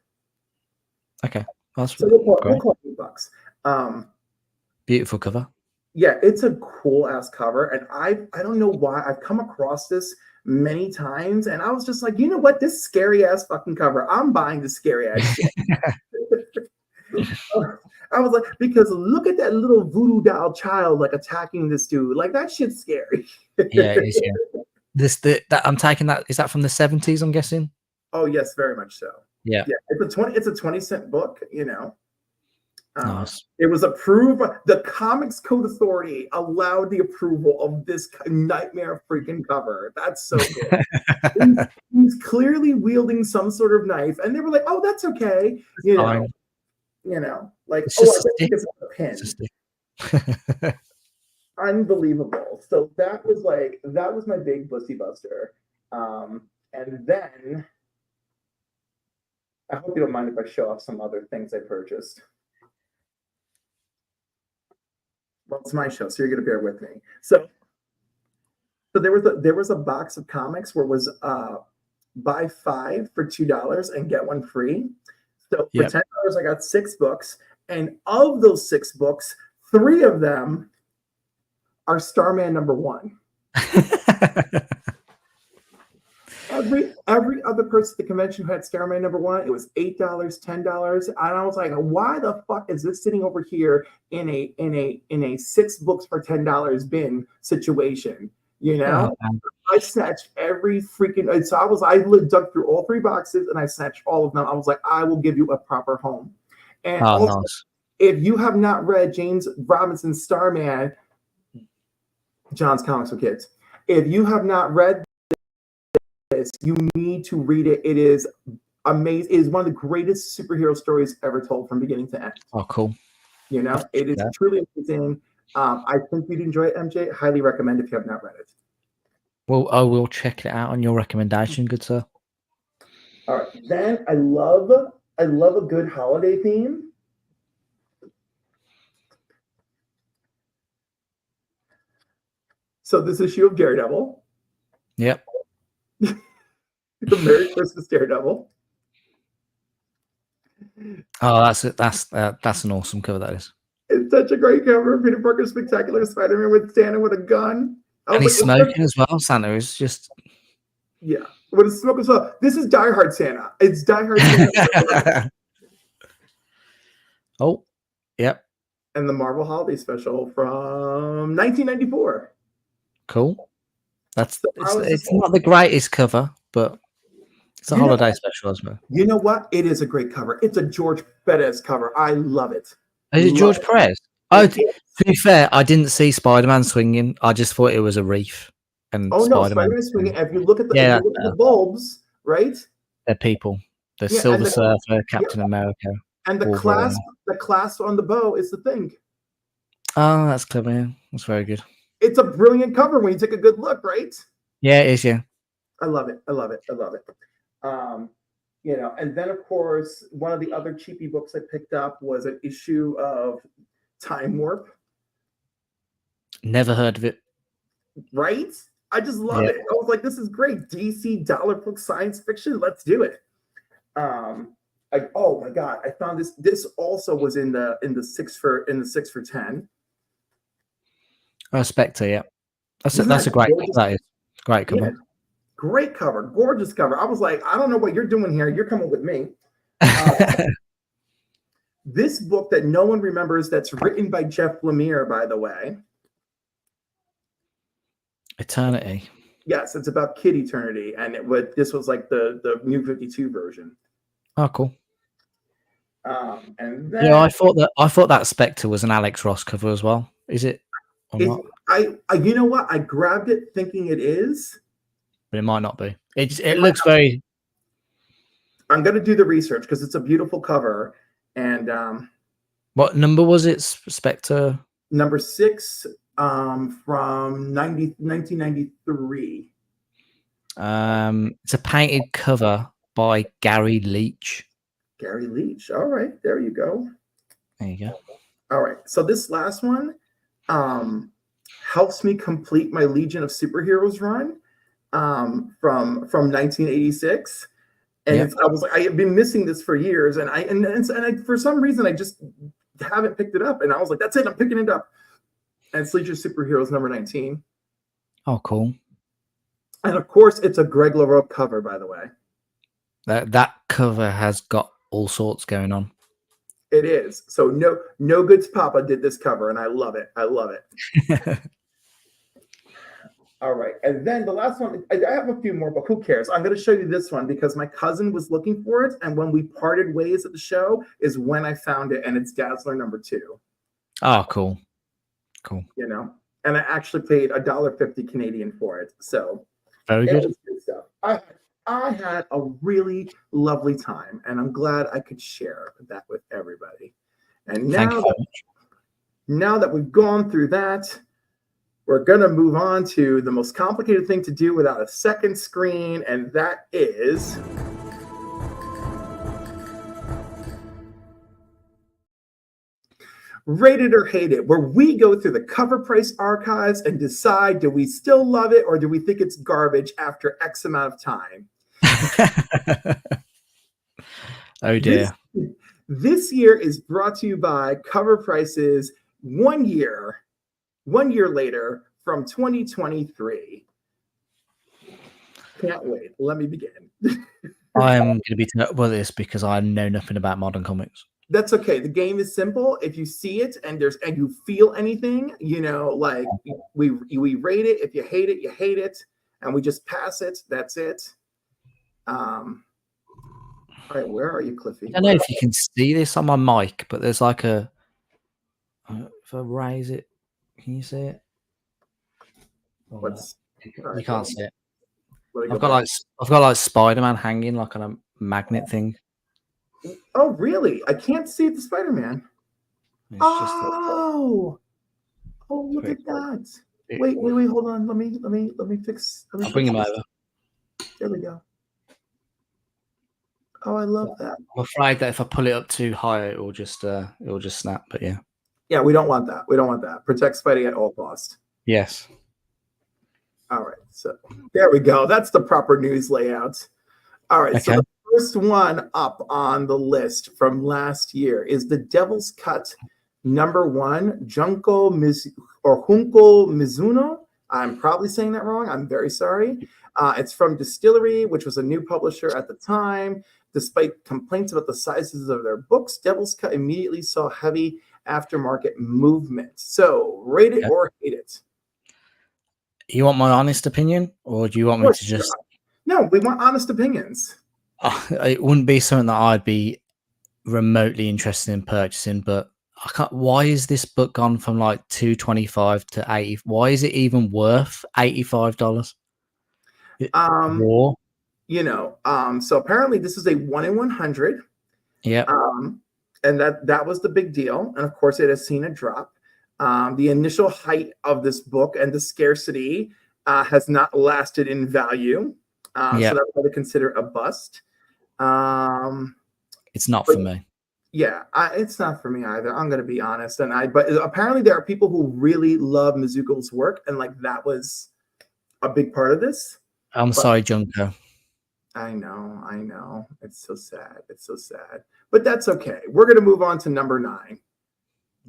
Okay, that's so we'll call it $8. Beautiful cover. Yeah, it's a cool ass cover, and I don't know why I've come across this many times, and I was just like, you know what, this scary ass fucking cover, I'm buying the scary ass shit. I was like, because look at that little voodoo doll child like attacking this dude, like that shit's scary. Yeah, it is. Yeah. That I'm taking that, is that from the 70s? I'm guessing. Oh yes, very much so. Yeah, yeah. It's a 20-cent book, you know. Nice. It was approved. The Comics Code Authority allowed the approval of this nightmare freaking cover. That's so cool. he's clearly wielding some sort of knife, and they were like, "Oh, that's okay," you know, like, it's oh, I think it's a pin. It's Unbelievable. So that was my big Bussy Buster, and then I hope you don't mind if I show off some other things I purchased. Well, it's my show, so you're gonna bear with me. So there was a box of comics where it was buy 5 for $2 and get 1 free. So for $10, I got 6 books, and of those 6 books, 3 of them are Starman number 1. Every other person at the convention who had Starman number 1, it was $8, $10, and I was like, why the fuck is this sitting over here in a 6 books for $10 bin situation? You know, I snatched every freaking. So I dug through all 3 boxes and I snatched all of them. I was like, I will give you a proper home. And also, nice. If you have not read James Robinson's Starman, John's Comics for Kids, if you have not read this, you need to read it. It is amazing. It is one of the greatest superhero stories ever told from beginning to end. Oh, cool. You know, it is truly amazing. I think you'd enjoy it, MJ. Highly recommend if you have not read it. Well, I will check it out on your recommendation, good sir. All right. Then I love a good holiday theme. So this issue of Daredevil. Yep. The Merry Christmas Daredevil. Oh, that's an awesome cover, that is. It's such a great cover. Peter Parker's Spectacular Spider-Man with Santa with a gun. And he's smoking as well. Santa is just... Yeah. With a smoke as well. This is Die Hard Santa. It's Die Hard Santa. Oh, yep. And the Marvel Holiday Special from 1994. Cool. It's not the greatest cover, but it's a holiday special as well. You know what? It is a great cover. It's a George Perez cover. I love it. Is it George Perez? Oh, to be fair, I didn't see Spider-Man swinging. I just thought it was a reef. And Oh no, Spider-Man. Spider-Man is swinging. If you look at Yeah, the bulbs, right? they're people. The Yeah, Silver Surfer, Captain yeah, America, and Wolverine. the clasp on the bow is the thing. Oh, that's clever. Yeah. That's very good. It's a brilliant cover when you take a good look, right? Yeah, it is. Yeah. I love it. I love it. I love it. You know, and then of course, one of the other cheapy books I picked up was an issue of Time Warp. Never heard of it. Right? I just love it. I was like, this is great. DC dollar book science fiction. Let's do it. Oh my god, I found this. This also was in the 6 for 10. Spectre, yeah. That's a great cover. That is great cover. Yeah, great cover, gorgeous cover. I was like, I don't know what you're doing here. You're coming with me. This book that no one remembers, that's written by Jeff Lemire, by the way. Eternity. Yes, it's about Kid Eternity, and this was like the New 52 version. Oh, cool. And then, yeah, I thought that Spectre was an Alex Ross cover as well. Is it? Or not? You know what? I grabbed it thinking it is, but it might not be. It looks very. I'm gonna do the research because it's a beautiful cover. And what number was it? Spectre number 6, from 1993. It's a painted cover by Gary Leach. Gary Leach. All right, there you go. There you go. All right, so this last one helps me complete my Legion of Superheroes run from 1986. And I was like, I have been missing this for years, and I for some reason I just haven't picked it up. And I was like, that's it, I'm picking it up. And it's Legion of Superheroes number 19. Oh, cool. And of course, it's a Greg LaRocque cover, by the way. That cover has got all sorts going on. It is. So no Goods Papa did this cover, and I love it. I love it. All right. And then the last one, I have a few more, but who cares? I'm going to show you this one because my cousin was looking for it. And when we parted ways at the show is when I found it. And it's Dazzler number 2. Oh, cool. Cool. You know, and I actually paid $1.50 Canadian for it. So very good. Good stuff. I had a really lovely time, and I'm glad I could share that with everybody. And now that we've gone through that, we're going to move on to the most complicated thing to do without a second screen, and that is Rate It or Hate It, where we go through the cover price archives and decide, do we still love it or do we think it's garbage after X amount of time? Oh, dear. This year is brought to you by Cover Prices 1 year later from 2023. Can't wait. Let me begin. I am going to be talking about this because I know nothing about modern comics. That's okay. The game is simple. If you see it and you feel anything, you know, like we rate it. If you hate it, you hate it, and we just pass it. That's it. All right, where are you, Cliffy? I don't know if you can see this on my mic, but there's like a. If I raise it, can you see it? You can't see it. I've got like Spider-Man hanging like on a magnet thing. Oh, really? I can't see the Spider-Man. Oh, look at that. Wait, hold on. Let me fix. I'll bring him over. There we go. Oh, I love that. I'm afraid that if I pull it up too high, it will just snap. But yeah. Yeah, we don't want that. We don't want that. Protect Spidey at all costs. Yes. All right. So there we go. That's the proper news layout. All right. Okay. So the first one up on the list from last year is the Devil's Cut #1, Junko Mizuno. I'm probably saying that wrong. I'm very sorry. It's from Distillery, which was a new publisher at the time. Despite complaints about the sizes of their books, Devil's Cut immediately saw heavy aftermarket movement. So, rate it or hate it. You want my honest opinion, or do you want me to just? No, we want honest opinions. It wouldn't be something that I'd be remotely interested in purchasing, but I can't. Why is this book gone from like 225 to 80? Why is it even worth $85? Um, War. so apparently this is a 1 in 100. Yeah. And that was the big deal. And of course, it has seen a drop. The initial height of this book and the scarcity has not lasted in value. Yeah. So that's why they consider a bust. It's not for me. Yeah, it's not for me either. I'm going to be honest. But apparently there are people who really love Mizuko's work, and like that was a big part of this. I'm sorry, Junko. I know. It's so sad. It's so sad. But that's okay. We're going to move on to number 9.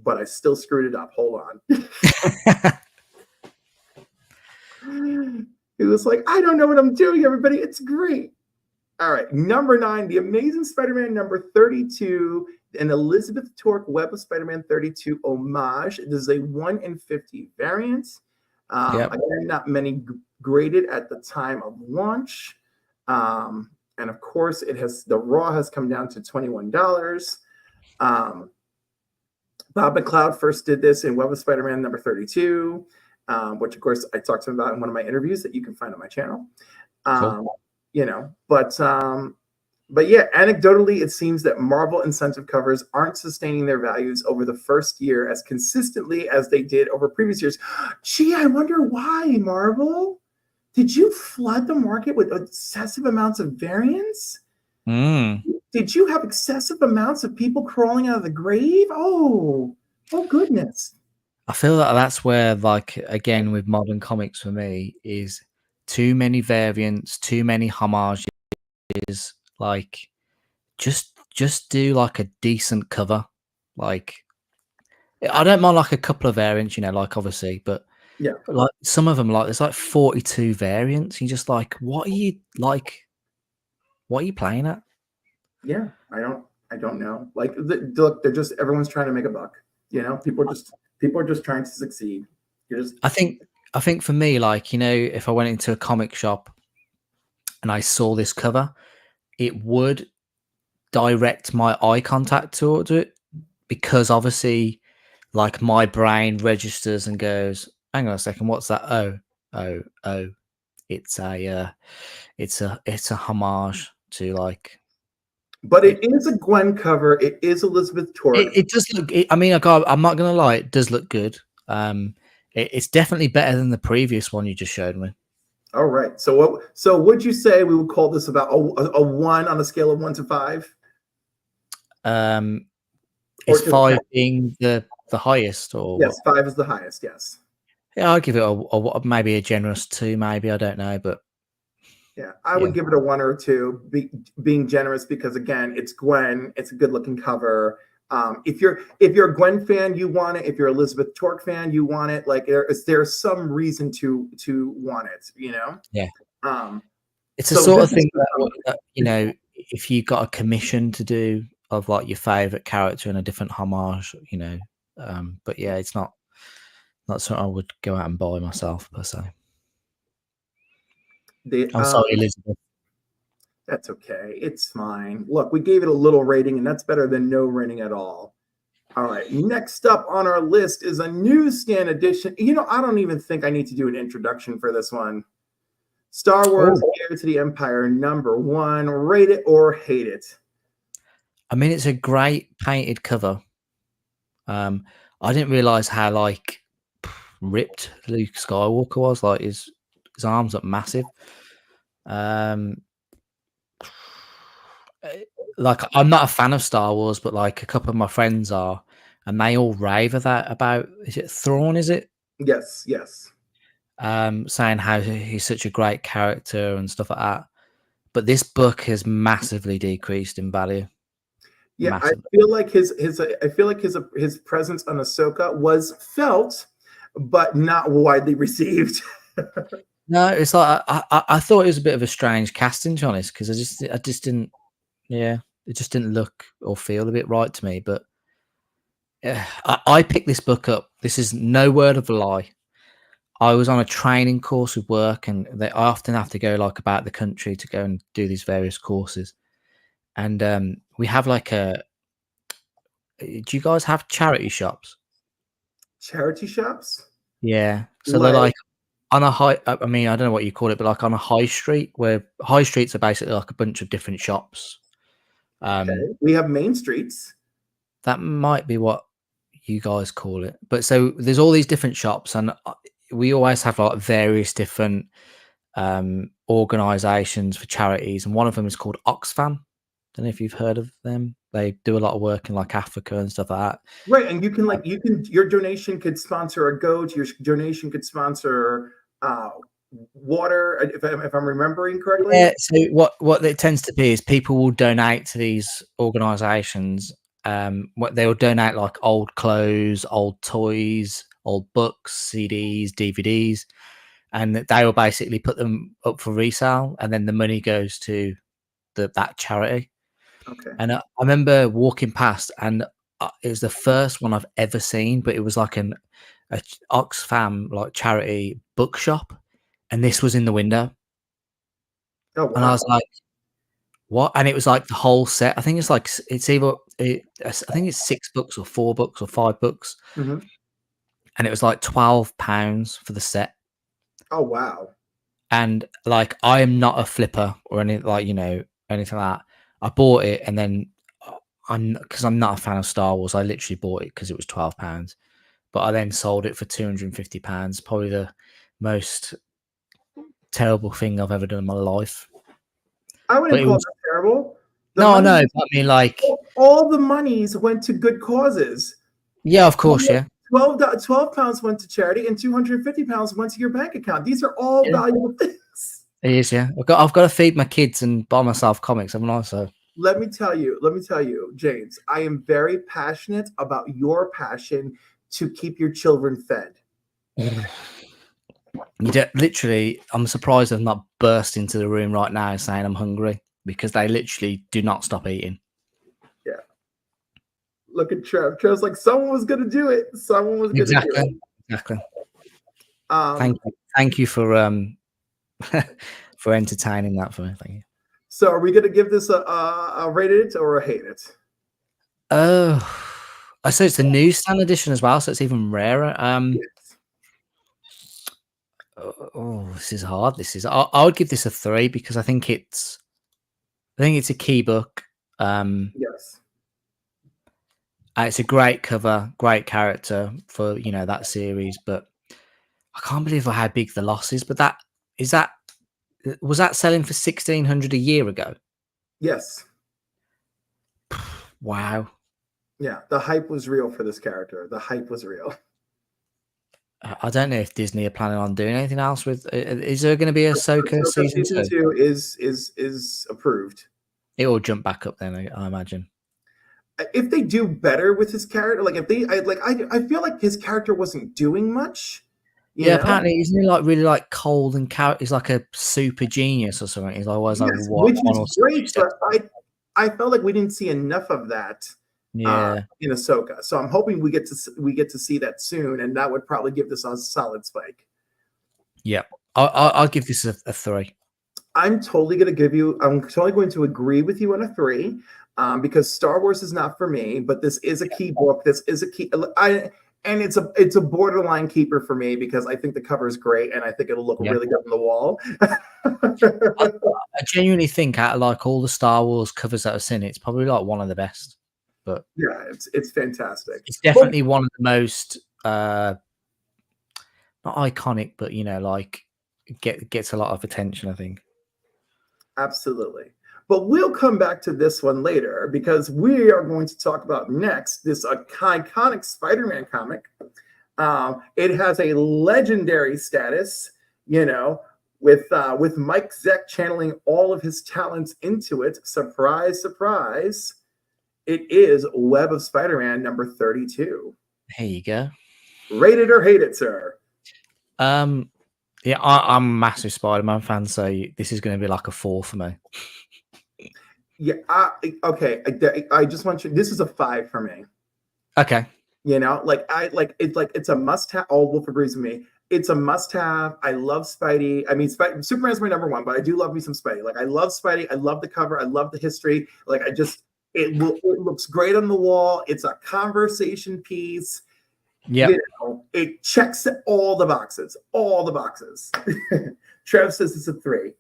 But I still screwed it up. Hold on. It was like, I don't know what I'm doing, everybody. It's great. All right. Number 9, The Amazing Spider-Man number 32, an Elizabeth Tork Web of Spider-Man 32 homage. This is a 1 in 50 variant. Again, not many graded at the time of launch. And of course, the raw has come down to $21. Bob McLeod first did this in Web of Spider-Man number 32, which of course I talked to him about in one of my interviews that you can find on my channel. Cool. But yeah, anecdotally, it seems that Marvel incentive covers aren't sustaining their values over the first year as consistently as they did over previous years. Gee, I wonder why, Marvel. Did you flood the market with excessive amounts of variants? Did you have excessive amounts of people crawling out of the grave? Oh goodness. I feel that that's where, like, again, with modern comics for me, is too many variants, too many homages. Like, just do like a decent cover. Like, I don't mind like a couple of variants, like obviously, but yeah, like some of them, like there's like 42 variants. You're just like, what are you playing at? Yeah, I don't know. Like, look, they're just, everyone's trying to make a buck. People are just trying to succeed. I think for me, like, if I went into a comic shop and I saw this cover, it would direct my eye contact towards it, because obviously, like, my brain registers and goes, hang on a second, what's that? Oh, it's a homage to, like. But it is a Gwen cover. It is Elizabeth Tork. It does look. I'm not gonna lie. It does look good. It's definitely better than the previous one you just showed me. All right. So would you say we would call this about a 1 on a scale of 1 to 5? Is 5 being the highest, or yes, 5 is the highest. Yes. Yeah, I'll give it a maybe a generous 2. Maybe, I don't know, but yeah, I would give it a 1 or 2, being generous, because again, it's Gwen. It's a good looking cover. If you're a Gwen fan, you want it. If you're Elizabeth Tork fan, you want it. Like, there's some reason to want it. Yeah. It's a sort of thing that if you got a commission to do of like your favorite character in a different homage, but yeah, it's not something I would go out and buy myself per se. I'm sorry, Elizabeth. That's okay. It's fine. Look, we gave it a little rating, and that's better than no rating at all. All right. Next up on our list is a newsstand edition. I don't even think I need to do an introduction for this one. Star Wars Heir to the Empire number 1. Rate it or hate it. I mean, it's a great painted cover. I didn't realize how like ripped Luke Skywalker was. Like, his arms are massive. Like, I'm not a fan of Star Wars, but like a couple of my friends are, and they all rave about is it Thrawn? Is it? Yes. Saying how he's such a great character and stuff like that. But this book has massively decreased in value. Yeah, Massively. I feel like his presence on Ahsoka was felt, but not widely received. No, it's like I thought it was a bit of a strange casting, to be honest, because I just didn't. Yeah, it just didn't look or feel a bit right to me. But I picked this book up. This is no word of a lie. I was on a training course with work, and I often have to go like about the country to go and do these various courses. And we have like do you guys have charity shops? Charity shops? Yeah. So they're Like, like on a high. I mean, I don't know what you call it, but like on a high street, where high streets are basically like a bunch of different shops. okay, we have main streets. That might be what you guys call it. But so there's all these different shops, and we always have like various different organizations for charities, and one of them is called Oxfam. Don't know if you've heard of them. They do a lot of work in like Africa and stuff like that. Right, and your donation could sponsor a goat. Your donation could sponsor water, if I'm remembering correctly. Yeah. So what it tends to be is people will donate to these organizations. What they will donate like old clothes, old toys, old books, CDs, DVDs, and they will basically put them up for resale, and then the money goes to that charity. Okay. And I remember walking past, and it was the first one I've ever seen, but it was like a Oxfam like charity bookshop, and this was in the window. Oh wow. And I was like, what? And it was like the whole set. I think it's like it's either I think it's 6 books or 4 books or 5 books, Mhm. and it was like £12 for the set. Oh wow. And like I am not a flipper or anything like anything like that. I bought it, and then because I'm not a fan of Star Wars, I literally bought it because it was £12. But I then sold it for £250. Probably the most terrible thing I've ever done in my life. I wouldn't call that terrible. No, I mean, like, all the monies went to good causes. Yeah, of course, yeah. £12 went to charity, and £250 went to your bank account. These are all valuable things. It is, yeah. I've got to feed my kids and buy myself comics, haven't I? So let me tell you, James, I am very passionate about your passion to keep your children fed. Literally, I'm surprised I've not burst into the room right now saying I'm hungry, because they literally do not stop eating. Yeah. Look at Trev. Trev's like, someone was going to do it. Someone was going to do it. Exactly. Thank you for for entertaining that for me. Thank you. So are we going to give this a rate it or a hate it? Oh, I say it's a newsstand edition as well, so it's even rarer. Yes. Oh, this is hard. I would give this a 3 because I think it's a key book. Yes. It's a great cover, great character for that series, but I can't believe how big the loss is. But was that selling for 1,600 a year ago? Yes. Wow. Yeah, the hype was real for this character. The hype was real. I don't know if Disney are planning on doing anything else with. Is there going to be a Ahsoka season 2? 2 is approved. It will jump back up then, I imagine. If they do better with his character, like I feel like his character wasn't doing much. Yeah, apparently isn't he like really like cold and he's like a super genius or something. He's always like which is great, but I felt like we didn't see enough of that. Yeah, in Ahsoka. So I'm hoping we get to see that soon, and that would probably give this a solid spike. Yeah, I'll give this a 3. I'm totally going to agree with you on a 3, because Star Wars is not for me, but this is a key book. This is a key, and it's a borderline keeper for me because I think the cover is great, and I think it'll look really good on the wall. I genuinely think out of like all the Star Wars covers that I've seen, it's probably like one of the best. But yeah, it's fantastic. It's definitely one of the most not iconic, but like gets a lot of attention, I think. Absolutely. But we'll come back to this one later because we are going to talk about next this iconic Spider-Man comic. It has a legendary status, with Mike Zeck channeling all of his talents into it. Surprise, surprise. It is Web of Spider-Man number 32. There you go. Rate it or hate it, sir. Yeah, I'm a massive Spider-Man fan, so this is going to be like a 4 for me. Yeah. Okay. I just want you. This is a 5 for me. Okay. It's a must-have. Oh, Wolf agrees with me. It's a must-have. I love Spidey. I mean, Superman's my number 1, but I do love me some Spidey. Like, I love Spidey. I love the cover. I love the history. Like, I just. It looks great on the wall. It's a conversation piece. Yeah. You know, it checks all the boxes. All the boxes. Trev says it's a 3.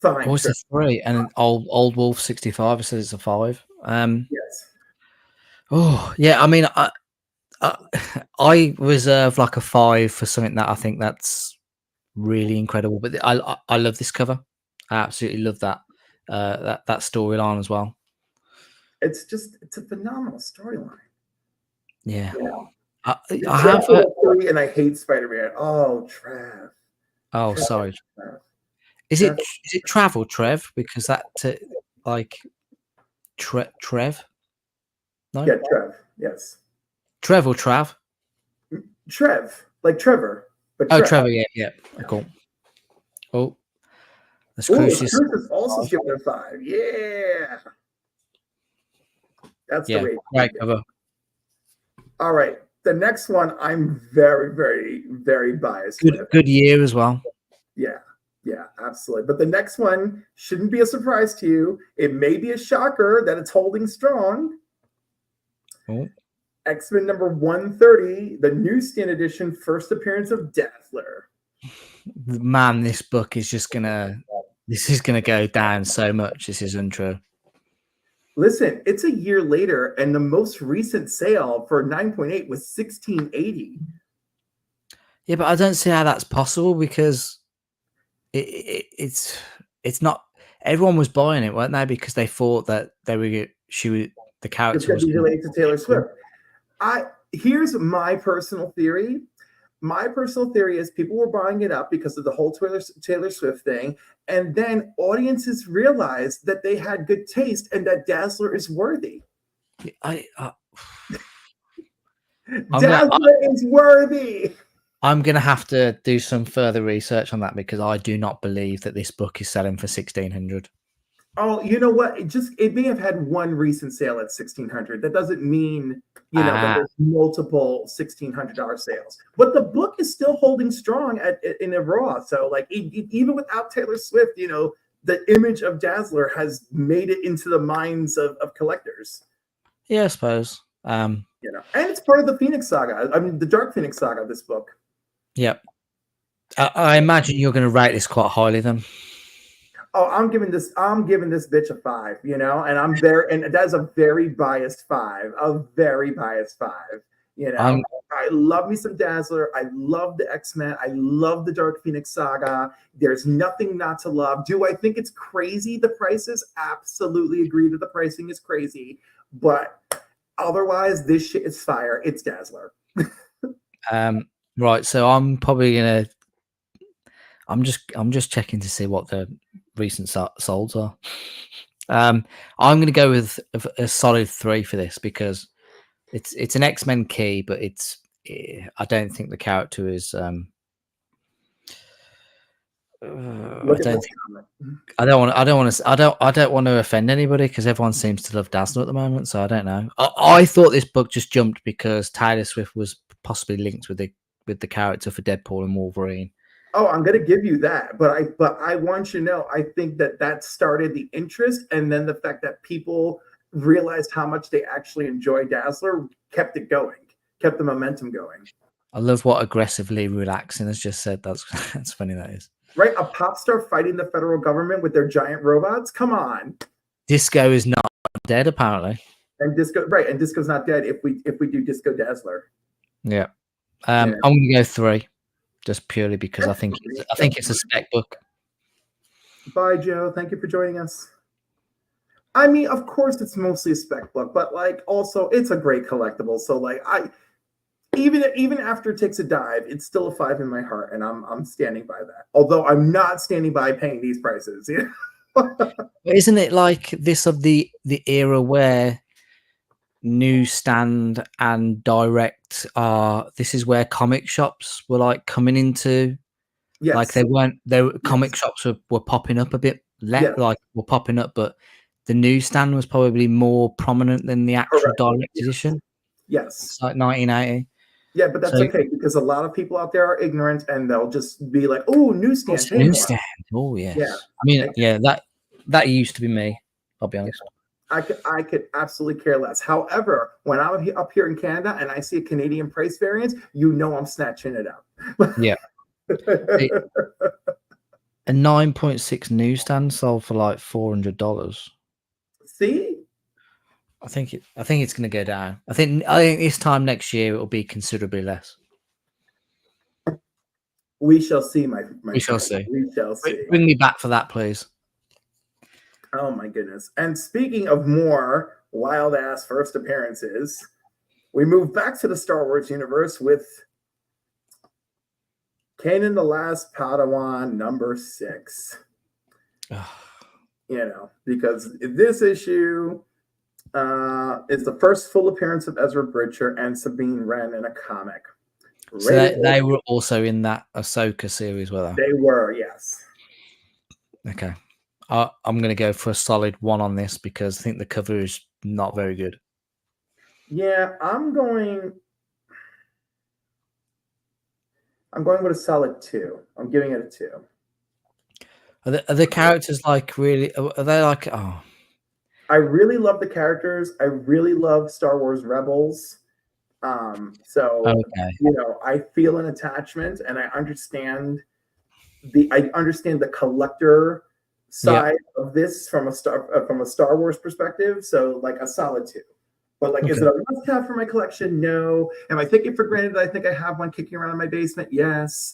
Fine. Oh, it's a 3, and old Wolf 65 says it's a 5. Yes. Oh yeah, I mean, I reserve like a 5 for something that I think that's really incredible. But I love this cover. I absolutely love that that storyline as well. It's a phenomenal storyline. Yeah. Yeah. I have and I hate Spider-Man. Oh, Trev. Oh, Trev. sorry. Trev. Is it Travel Trev? Because that like Trev? No. Yeah, Trev. Yes. Trev or Trav? Trev, like Trevor. But Oh, Trev. Trevor. Yeah. Cool. Oh, that's Crucius Crucius. also giving it a 5. Yeah. That's the way. Right cover. All right. The next one, I'm very, very, very biased with. Good year as well. Yeah, absolutely. But the next one shouldn't be a surprise to you. It may be a shocker that it's holding strong. Oh. X-Men number 130, the newsstand edition, first appearance of Dazzler. Man, this book is just gonna go down so much. This is untrue. Listen, it's a year later, and the most recent sale for 9.8 was $16.80. Yeah, but I don't see how that's possible because it's not. Everyone was buying it, weren't they? Because they thought that the character was related to Taylor Swift. Here's my personal theory. My personal theory is people were buying it up because of the whole Taylor Swift thing. And then audiences realized that they had good taste and that Dazzler is worthy. Dazzler is worthy. I'm going to have to do some further research on that because I do not believe that this book is selling for $1,600. Oh, you know what? It may have had one recent sale at $1,600. That doesn't mean that there's multiple $1,600 sales. But the book is still holding strong in a raw. So, like, even without Taylor Swift, the image of Dazzler has made it into the minds of collectors. Yeah, I suppose. And it's part of the Phoenix Saga. I mean, the Dark Phoenix Saga. This book. Yep. I imagine you're going to rate this quite highly, then. Oh, I'm giving this bitch a 5, and that's a very biased 5, I love me some Dazzler. I love the X-Men. I love the Dark Phoenix Saga. There's nothing not to love. Do I think it's crazy, the prices? Absolutely agree that the pricing is crazy, but otherwise, this shit is fire. It's Dazzler. Right, so I'm probably gonna. I'm just checking to see what the recent solds are. I'm going to go with a solid 3 for this because it's an X-Men key, but I don't think the character is. I don't want to offend anybody because everyone seems to love Dazzler at the moment. So I don't know. I thought this book just jumped because Taylor Swift was possibly linked with the character for Deadpool and Wolverine. Oh, I'm going to give you that, but I want you to know, I think that started the interest, and then the fact that people realized how much they actually enjoy Dazzler kept it going, kept the momentum going. I love what aggressively relaxing has just said. That's funny. That is right. A pop star fighting the federal government with their giant robots. Come on. Disco is not dead, apparently. And Disco's not dead if we do Disco Dazzler. Yeah. I'm going to go 3. Just purely because I think it's a spec book. Bye, Joe. Thank you for joining us. I mean, of course, it's mostly a spec book, but also it's a great collectible. So even after it takes a dive, it's still a 5 in my heart, and I'm standing by that. Although I'm not standing by paying these prices. Isn't it like this of the era where newsstand and direct this is where comic shops were coming into? Yes. Comic shops were popping up a bit were popping up, but the newsstand was probably more prominent than the actual direct edition. Yes. It's like 1980. Yeah, but that's okay because a lot of people out there are ignorant and they'll just be like, oh, newsstand. Newsstand. Oh yes. Yeah. I mean, that used to be me, I'll be honest. I could absolutely care less. However, when I'm up here in Canada and I see a Canadian price variance, I'm snatching it up. Yeah. A 9.6 newsstand sold for like $400. See? I think it's going to go down. I think this time next year it will be considerably less. We shall see, my We shall friend. see. We shall see. Bring me back for that, please. Oh my goodness. And speaking of more wild ass first appearances, we move back to the Star Wars universe with Kanan the Last Padawan #6. Because this issue is the first full appearance of Ezra Bridger and Sabine Wren in a comic. So they were also in that Ahsoka series, were they? They were, yes. Okay. I'm going to go for a solid 1 on this because I think the cover is not very good. Yeah, I'm going with a solid 2. I'm giving it a 2. Are the characters like really? Are they like? Oh, I really love the characters. I really love Star Wars Rebels. okay. I feel an attachment, and I understand the collector side of this from a Star Wars perspective. So, like, a solid 2. But like, is it a must-have for my collection? No. Am I taking for granted that I think I have one kicking around in my basement? Yes.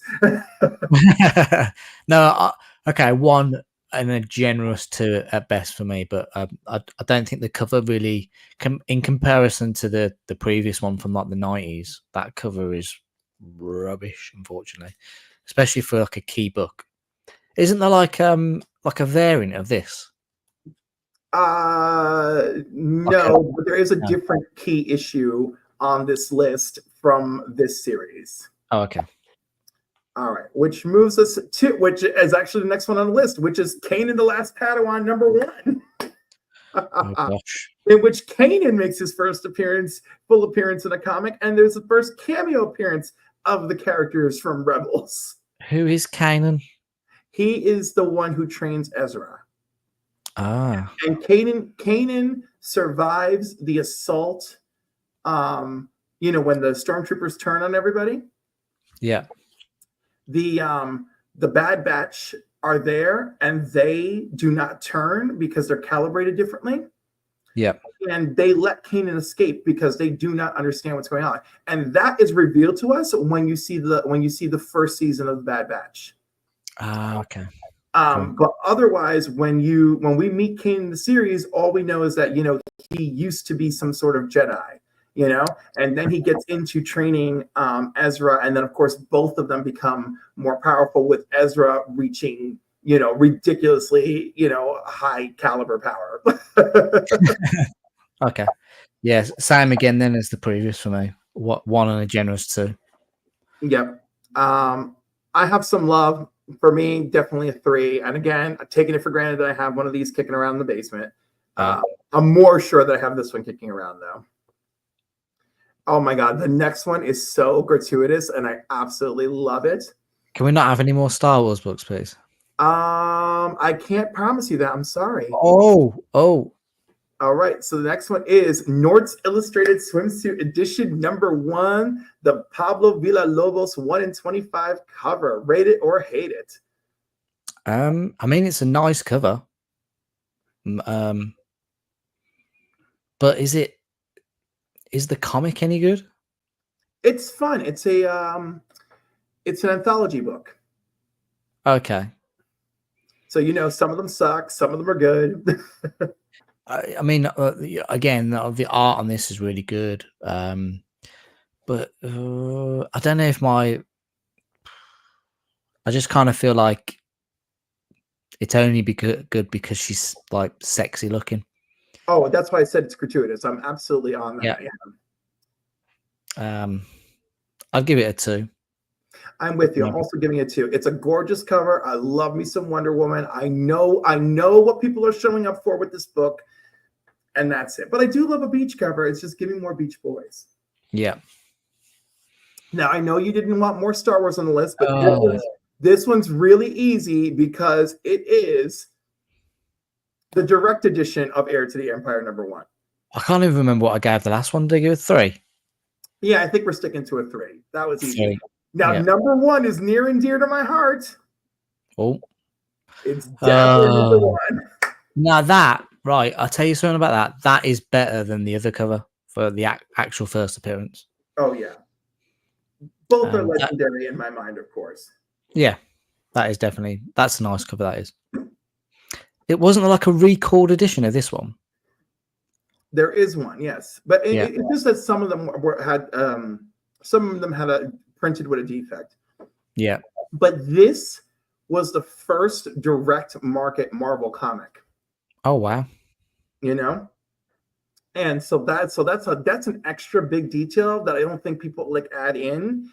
No. Okay, 1 and a generous 2 at best for me, but I don't think the cover really, in comparison to the previous one from like the 90s, that cover is rubbish, unfortunately, especially for like a key book. Isn't there like a variant of this? No, but there is a different key issue on this list from this series. Oh, okay. All right, which moves us to, which is actually the next one on the list, which is Kanan the Last Padawan #1. Oh, gosh. In which Kanan makes his first full appearance in a comic, and there's the first cameo appearance of the characters from Rebels. Who is Kanan? He is the one who trains Ezra. Ah. And Kanan survives the assault, when the stormtroopers turn on everybody. Yeah. The Bad Batch are there, and they do not turn because they're calibrated differently. Yeah. And they let Kanan escape because they do not understand what's going on. And that is revealed to us when you see the first season of the Bad Batch. Ah, okay. But otherwise, when we meet Kanan in the series, all we know is that he used to be some sort of Jedi, and then he gets into training Ezra, and then of course both of them become more powerful, with Ezra reaching ridiculously high caliber power. Okay. Yes, same again then as the previous for me. 1 and a generous 2. Yep. I have some love. For me, definitely a 3. And again, I'm taking it for granted that I have one of these kicking around in the basement. I'm more sure that I have this one kicking around, though. Oh my God, the next one is so gratuitous, and I absolutely love it. Can we not have any more Star Wars books, please? I can't promise you that. I'm sorry. Oh. All right, so the next one is Nort's Illustrated Swimsuit Edition #1, the Pablo Villalobos 1 in 25 cover. Rate it or hate it? I mean, it's a nice cover. But is the comic any good? It's fun. It's an anthology book. Okay. So some of them suck, some of them are good. I mean, again, the art on this is really good. But I don't know if I just kind of feel like it's only good because she's like sexy looking. Oh, that's why I said it's gratuitous. I'm absolutely on that. Yeah. I'll give it a 2. I'm with you. I'm also giving it 2. It's a gorgeous cover. I love me some Wonder Woman. I know what people are showing up for with this book, and that's it. But I do love a beach cover. It's just giving more Beach Boys. Yeah. Now, I know you didn't want more Star Wars on the list, but this one's really easy because it is The direct edition of Heir to the Empire #1. I can't even remember what I gave the last one. Did I give it 3? Yeah, I think we're sticking to a 3. That was easy. 3. Now, Yeah. #1 is near and dear to my heart. Oh, it's definitely #1. Now that, right, I'll tell you something about that. That is better than the other cover for the actual first appearance. Oh, yeah. Both are legendary in my mind, of course. Yeah, that is definitely, that's a nice cover, that is. It wasn't like a recalled edition of this one. There is one, yes. But it just that some of them had a printed with a defect. Yeah. But this was the first direct market Marvel comic. Oh, wow. You know? And so that's an extra big detail that I don't think people like add in.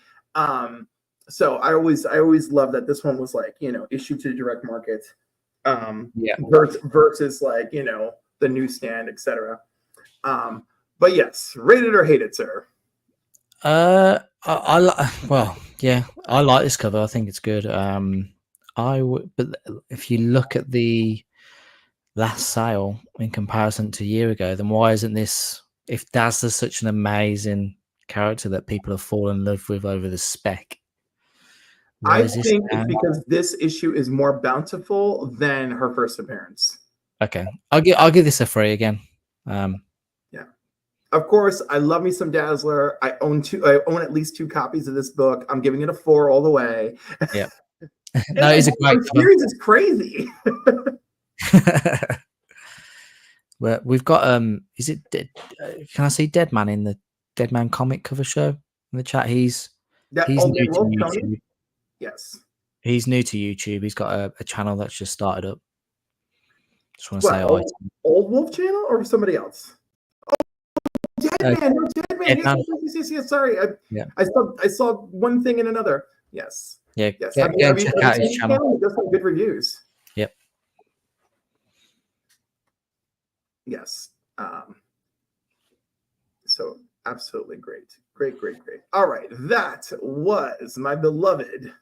So I always love that this one was like, you know, issued to the direct market. Versus like, you know, the newsstand, etc. But yes, rated or hated, sir? I like this cover. I think it's good. But if you look at the last sale in comparison to a year ago, then why isn't this? If Dazzler's such an amazing character that people have fallen in love with over the spec, I think it's because this issue is more bountiful than her first appearance. Okay, I'll give this a 3 again. Yeah, of course, I love me some Dazzler. I own at least 2 copies of this book. I'm giving it a 4 all the way. Yeah, no, it's a great series. Is crazy. Well, we've got is it can I see Dead Man in the Dead Man comic cover show in the chat? He's new to YouTube. Yes, he's new to YouTube. He's got a channel that's just started up. Just want to say old Wolf channel or somebody else? Oh, Dead Man. Dead Man. Yes. Sorry, I saw one thing in another. Yes. Yeah. Yes. Check out his channel. He does some good reviews. Yep. Yes. So absolutely great. Great. All right. That was my beloved.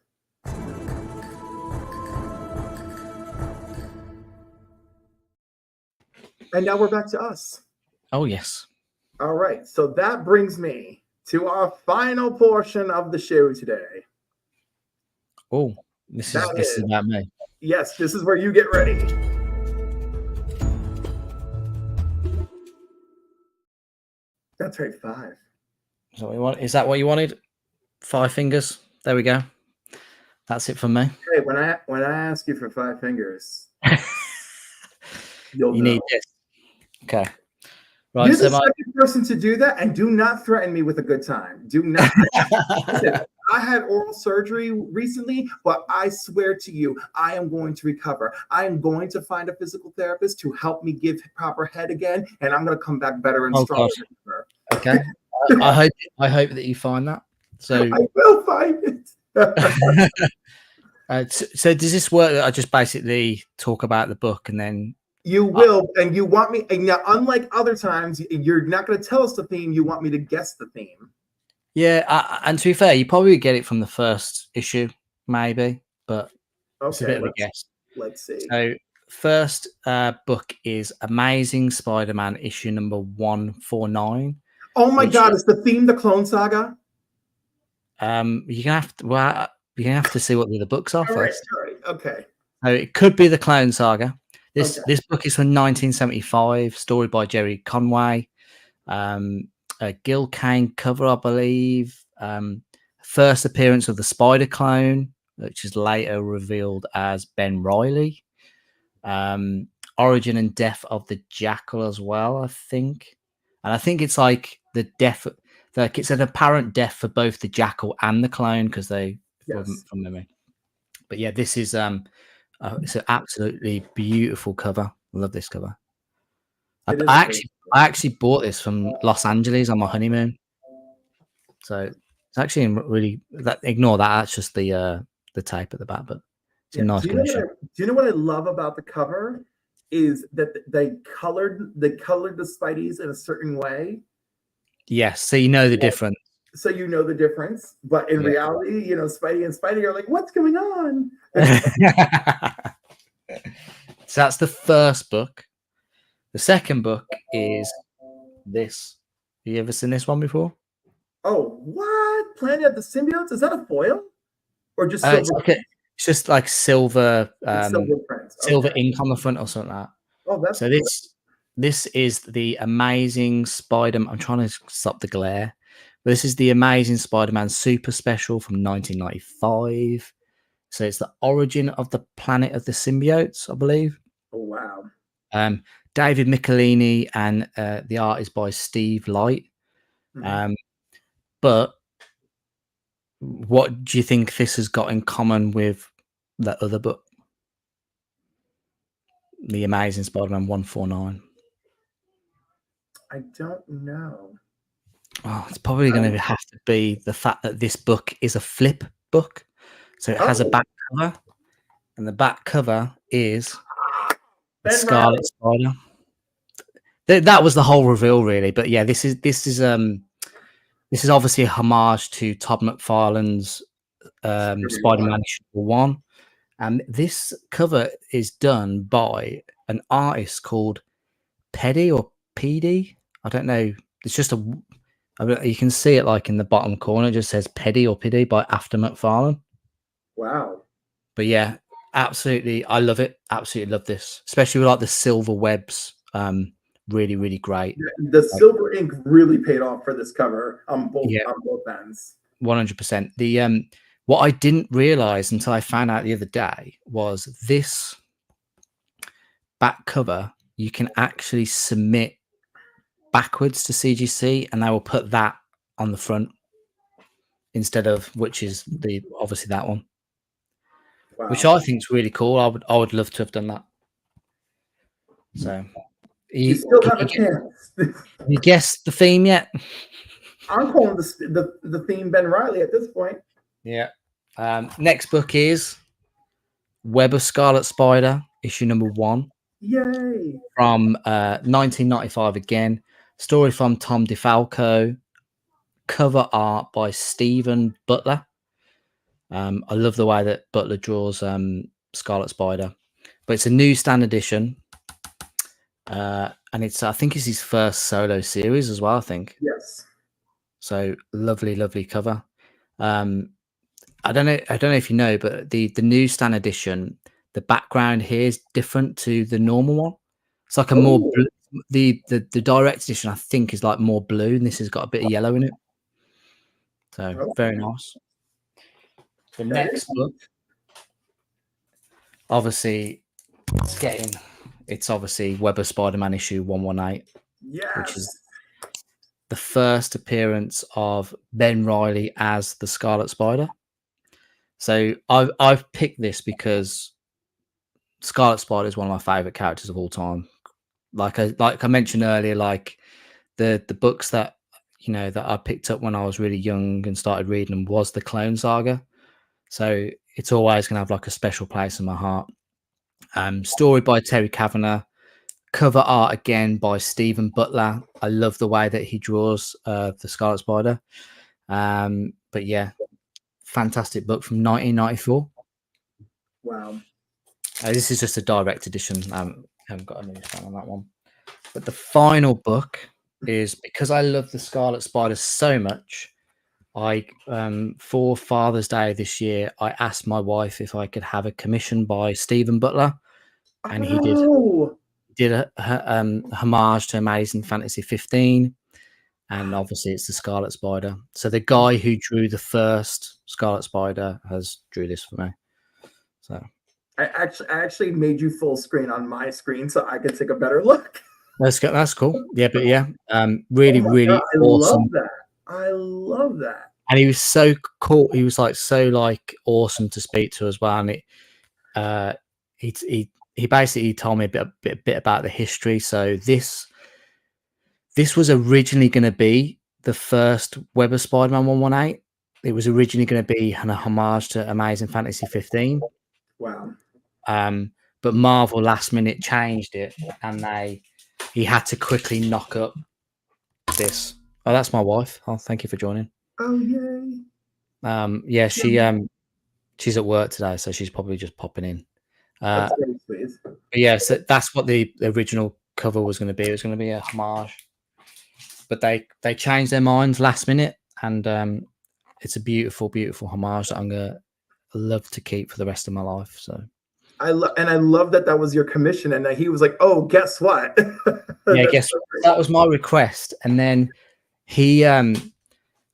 And now we're back to us. Oh, yes. All right. So that brings me to our final portion of the show today. Oh, this is about me. Yes, this is where you get ready. That's right, 5. So is that what you wanted? 5 fingers. There we go. That's it for me. Hey, when I ask you for 5 fingers, you need this. Okay. Right. You're the second person to do that, and do not threaten me with a good time. Do not. I had oral surgery recently, but I swear to you, I am going to recover. I am going to find a physical therapist to help me give proper head again, and I'm going to come back better and stronger. Okay. I hope that you find that. So I will find it. So does this work that I just basically talk about the book and then you will, and you want me, and now unlike other times, you're not going to tell us the theme, you want me to guess the theme. Yeah, and to be fair, you probably get it from the first issue, maybe, but it's a bit of a guess. Let's see. So first book is Amazing Spider-Man issue number 149. Oh my God, is the theme the Clone Saga? You're gonna have to see what the other books are first. Right. Okay. So it could be the Clone Saga. This book is from 1975, story by Jerry Conway. A Gil Kane cover, I believe. First appearance of the Spider Clone, which is later revealed as Ben Reilly. Origin and death of the Jackal as well, I think. And I think it's like the death, like it's an apparent death for both the Jackal and the Clone because they from memory. But yeah, this is it's an absolutely beautiful cover. I love this cover. I actually bought this from Los Angeles on my honeymoon. So it's actually really ignore that. That's just the tape at the back, but it's a nice condition. Do you know what I love about the cover? Is that they colored the Spideys in a certain way. Yes, so you know the difference. So you know the difference, but in reality, you know, Spidey and Spidey are like, "What's going on?" So that's the first book. The second book is this. Have you ever seen this one before? Oh, what? Planet of the Symbiotes? Is that a foil? Or just It's, silver? it's just like silver, It's silver prints. silver Okay. ink on the front or something like that. Oh, that's So cool. this is the Amazing Spider-Man. I'm trying to stop the glare. But this is the Amazing Spider-Man Super Special from 1995. So it's the origin of the Planet of the Symbiotes, I believe. Oh, wow. David Michelini, and the art is by Steve Light. Mhm. But what do you think this has got in common with that other book, The Amazing Spider-Man 149? I don't know. Oh, it's probably going to have to be the fact that this book is a flip book. So it has a Oh, back cover, and the back cover is the Ben Riley. Scarlet Spider. That was the whole reveal, really. But yeah, this is obviously a homage to Todd McFarlane's Spider-Man issue 1. And this cover is done by an artist called Peddy or PD. I don't know. It's just you can see it like in the bottom corner. It just says Peddy or Piddy by After McFarlane. Wow. But yeah, absolutely. I love it. Absolutely love this, especially with like the silver webs. Really, really great. The silver ink really paid off for this cover on both ends. 100%. The what I didn't realize until I found out the other day was this back cover you can actually submit backwards to CGC, and they will put that on the front instead of, which is obviously that one. Wow. Which I think is really cool. I would love to have done that. So you still have a chance. You guessed the theme yet? I'm calling the theme Ben Riley at this point. Yeah. Next book is Web of Scarlet Spider, issue number 1. Yay! From 1995 again. Story from Tom DeFalco. Cover art by Stephen Butler. I love the way that Butler draws Scarlet Spider. But it's a newsstand edition. And I think it's his first solo series as well, I think. Yes. So lovely, lovely cover. I don't know if you know, but the newsstand edition, the background here is different to the normal one. It's like a more blue, the direct edition, I think, is like more blue, and this has got a bit of yellow in it. So very nice. The next book, obviously, it's obviously Web of Spider-Man issue 118. Yes. Which is the first appearance of Ben Riley as the Scarlet Spider. So I've picked this because Scarlet Spider is one of my favorite characters of all time. Like I mentioned earlier, like the books that that I picked up when I was really young and started reading them was the Clone Saga. So it's always gonna have like a special place in my heart. Story by Terry Kavanagh, cover art again by Stephen Butler. I love the way that he draws the Scarlet Spider. But yeah, fantastic book from 1994. Wow. This is just a direct edition. I haven't got a newsstand on that one. But the final book is, because I love the Scarlet Spider so much, for Father's Day this year, I asked my wife if I could have a commission by Stephen Butler, and he did a homage to Amazing Fantasy 15, and obviously it's the Scarlet Spider. So the guy who drew the first Scarlet Spider has drew this for me. So I actually made you full screen on my screen so I could take a better look. That's cool. Yeah, but yeah, really, really awesome. I love that. And he was so cool. He was like so like awesome to speak to as well. And he basically told me a bit about the history. So this was originally going to be the first Web of Spider-Man 118. It was originally going to be a homage to Amazing Fantasy 15. Wow. But Marvel last minute changed it, and he had to quickly knock up this. Oh, that's my wife. Oh, thank you for joining. Oh, yay. Yeah, she's at work today, so she's probably just popping in. That's very sweet. But yeah, so that's what the original cover was going to be. It was going to be a homage, but they changed their minds last minute, and it's a beautiful, beautiful homage that I'm gonna love to keep for the rest of my life. So I love that was your commission, and that he was like, "Oh, guess what?" yeah, That's guess so that was my request, and then he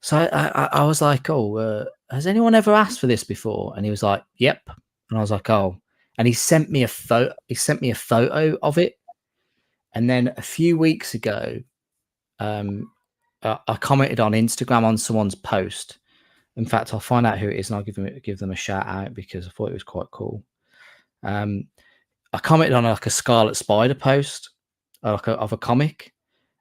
so I was like, oh, has anyone ever asked for this before? And he was like, yep. And I was like, oh, and he sent me a photo. He sent me a photo of it, and then a few weeks ago, I commented on Instagram on someone's post. In fact, I'll find out who it is and I'll give them a shout out because I thought it was quite cool. I commented on like a Scarlet Spider post, of a comic,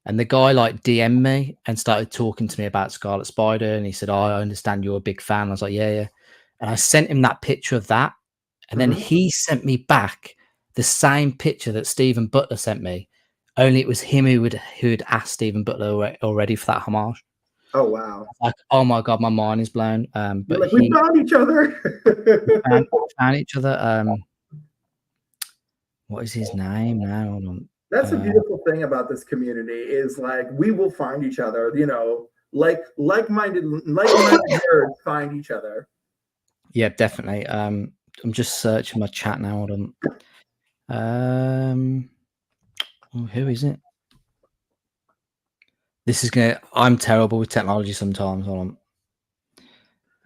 and the guy like DM'd me and started talking to me about Scarlet Spider, and he said, "Oh, I understand you're a big fan." I was like, "Yeah, yeah," and I sent him that picture of that, and then he sent me back the same picture that Stephen Butler sent me, only it was him who'd asked Stephen Butler already for that homage. Oh wow! Like, oh my god, my mind is blown. You're But like, we found each other. found each other. What is his name now? Hold on. That's a beautiful thing about this community is like we will find each other. You know, like-minded nerds find each other. Yeah, definitely. I'm just searching my chat now. Hold on. Who is it? This is gonna. I'm terrible with technology sometimes. Hold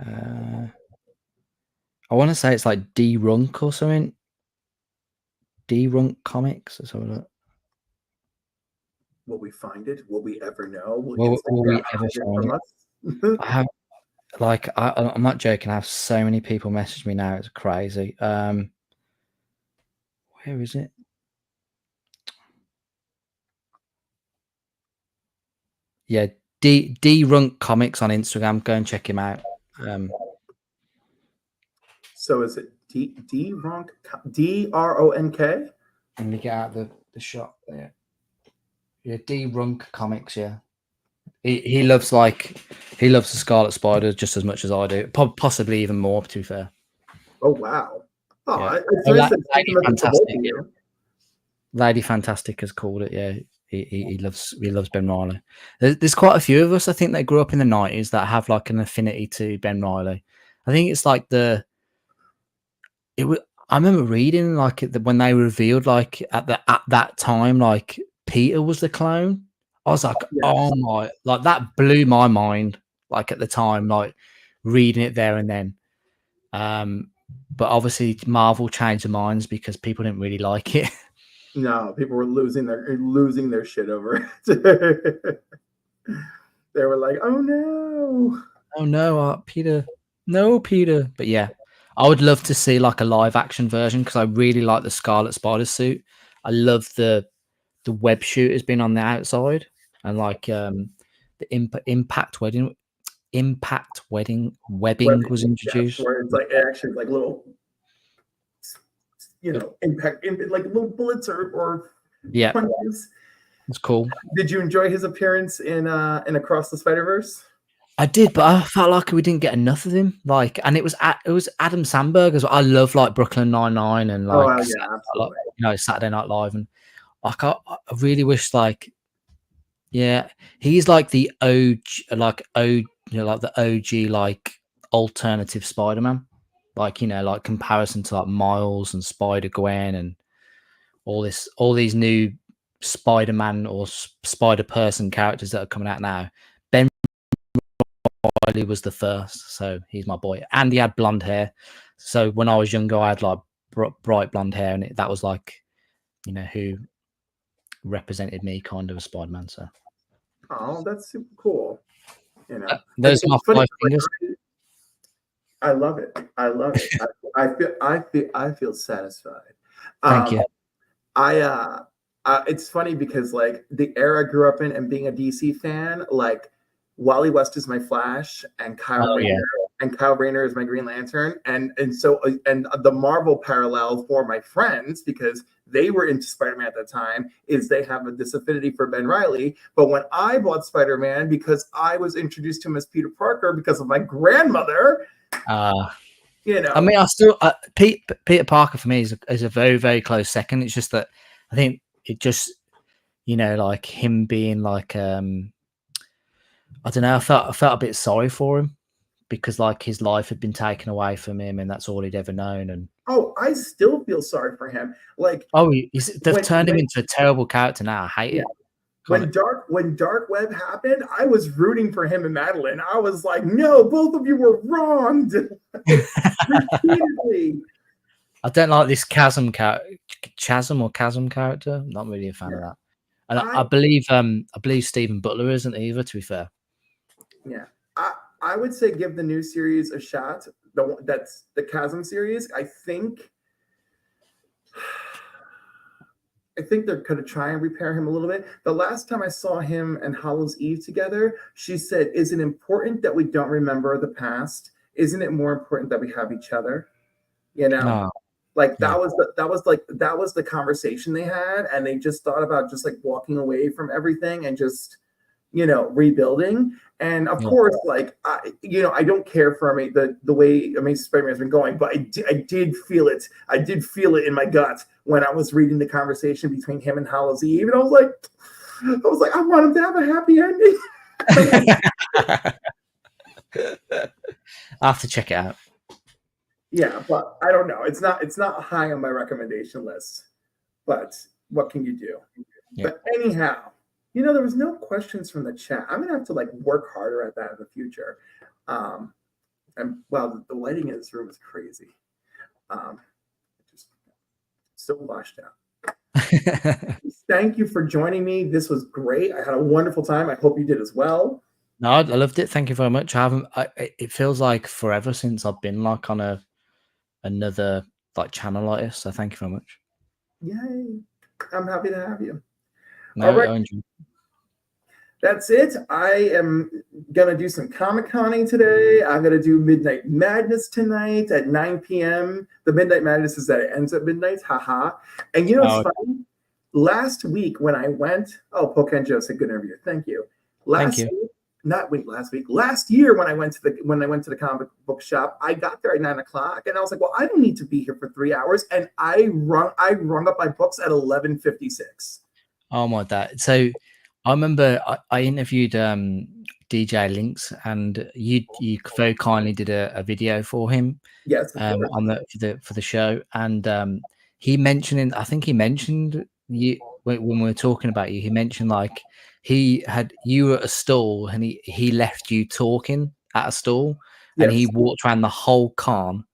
on. I want to say it's like D Runk or something. D Runk Comics. Let's have a look. Will we find it? Will we ever know? Will we ever find it? I have, like, I'm not joking. I have so many people message me now. It's crazy. Where is it? Yeah, D Runk Comics on Instagram. Go and check him out. So is it D Ronk DRONK? Let me get out the shot there. Yeah, D Runk Comics. Yeah, he loves the Scarlet Spider just as much as I do. Possibly even more, to be fair. Oh wow! Oh, yeah. Lady Fantastic. Lady Fantastic has called it. Yeah, he loves Ben Reilly. There's quite a few of us, I think, that grew up in the 90s that have like an affinity to Ben Reilly. I think it's like I remember reading like when they revealed like at that time like Peter was the clone. I was like, yes. Oh my, like that blew my mind. Like at the time, like reading it there and then. But obviously Marvel changed their minds because people didn't really like it. No, people were losing their shit over it. They were like, "Oh no, Peter, no Peter." But yeah, I would love to see like a live action version because I really like the Scarlet Spider suit. I love the web shoot has been on the outside, and like the impact webbing was introduced. Yes, where it's like actually like little, impact like little bullets or yeah, punches. It's cool. Did you enjoy his appearance in Across the Spider-Verse? I did, but I felt like we didn't get enough of him. Like, and it was Adam Sandberg as well. I love like Brooklyn Nine-Nine and like Saturday Night Live, and like I really wish like he's like the OG like the OG like alternative Spider-Man, like like comparison to like Miles and Spider-Gwen and all these new Spider-Man or Spider-Person characters that are coming out now. Ben Reilly was the first, so he's my boy, and he had blonde hair. So when I was younger, I had like bright blonde hair, and that was like, who represented me kind of as Spider-Man. So, oh, that's super cool. Those are my 5 fingers. I love it. I feel satisfied. Thank you. It's funny because like the era I grew up in and being a DC fan, like Wally West is my Flash and Kyle Rayner is my Green Lantern, and so the Marvel parallel for my friends, because they were into Spider-Man at the time, is they have this affinity for Ben Reilly. But when I bought Spider-Man, because I was introduced to him as Peter Parker because of my grandmother, You know, I mean, I still Peter Parker for me is a very, very close second. It's just that I think it just, like him being like I don't know. I felt a bit sorry for him because like his life had been taken away from him, and that's all he'd ever known. And I still feel sorry for him. Like, they've turned him into a terrible character now. I hate it. When Dark Web happened, I was rooting for him and Madeline. I was like, no, both of you were wronged repeatedly. I don't like this Chasm character. I'm not really a fan of that. And I believe Stephen Butler isn't either, to be fair. Yeah. I would say give the new series a shot. That's the Chasm series. I think they're going to try and repair him a little bit. The last time I saw him and Hallows' Eve together, she said, is it important that we don't remember the past? Isn't it more important that we have each other? Like that was the conversation they had, and they just thought about just like walking away from everything and just, rebuilding. And of course, like, I don't care for the way Amazing Spider-Man has been going, but I did feel it. I did feel it in my gut when I was reading the conversation between him and Hallows' Eve, and I was like, I want him to have a happy ending. I'll have to check it out. Yeah, but I don't know. It's not high on my recommendation list. But what can you do? Yeah. But anyhow, there was no questions from the chat. I'm gonna have to like work harder at that in the future. And well, the lighting in this room is crazy. Just so washed out. Thank you for joining me. This was great. I had a wonderful time. I hope you did as well. No, I loved it. Thank you very much. It feels like forever since I've been like on another like channel like this. So thank you very much. Yay! I'm happy to have you. No, all right. That's it. I am gonna do some Comic-Conning today. I'm gonna do Midnight Madness tonight at 9 p.m. The Midnight Madness is that it ends at midnight. Haha. And it's funny. Last week when I went, Pocan Joe said good interview. Thank you. Last year when I went to the comic book shop, I got there at 9 o'clock, and I was like, well, I don't need to be here for 3 hours, and I rung up my books at 11:56. Oh my God! So I remember I interviewed DJ Links, and you very kindly did a video for him. Yes, for the show, and he mentioned, I think he mentioned you when we were talking about you. He mentioned like you were at a stall, and he left you talking at a stall, and he walked around the whole con,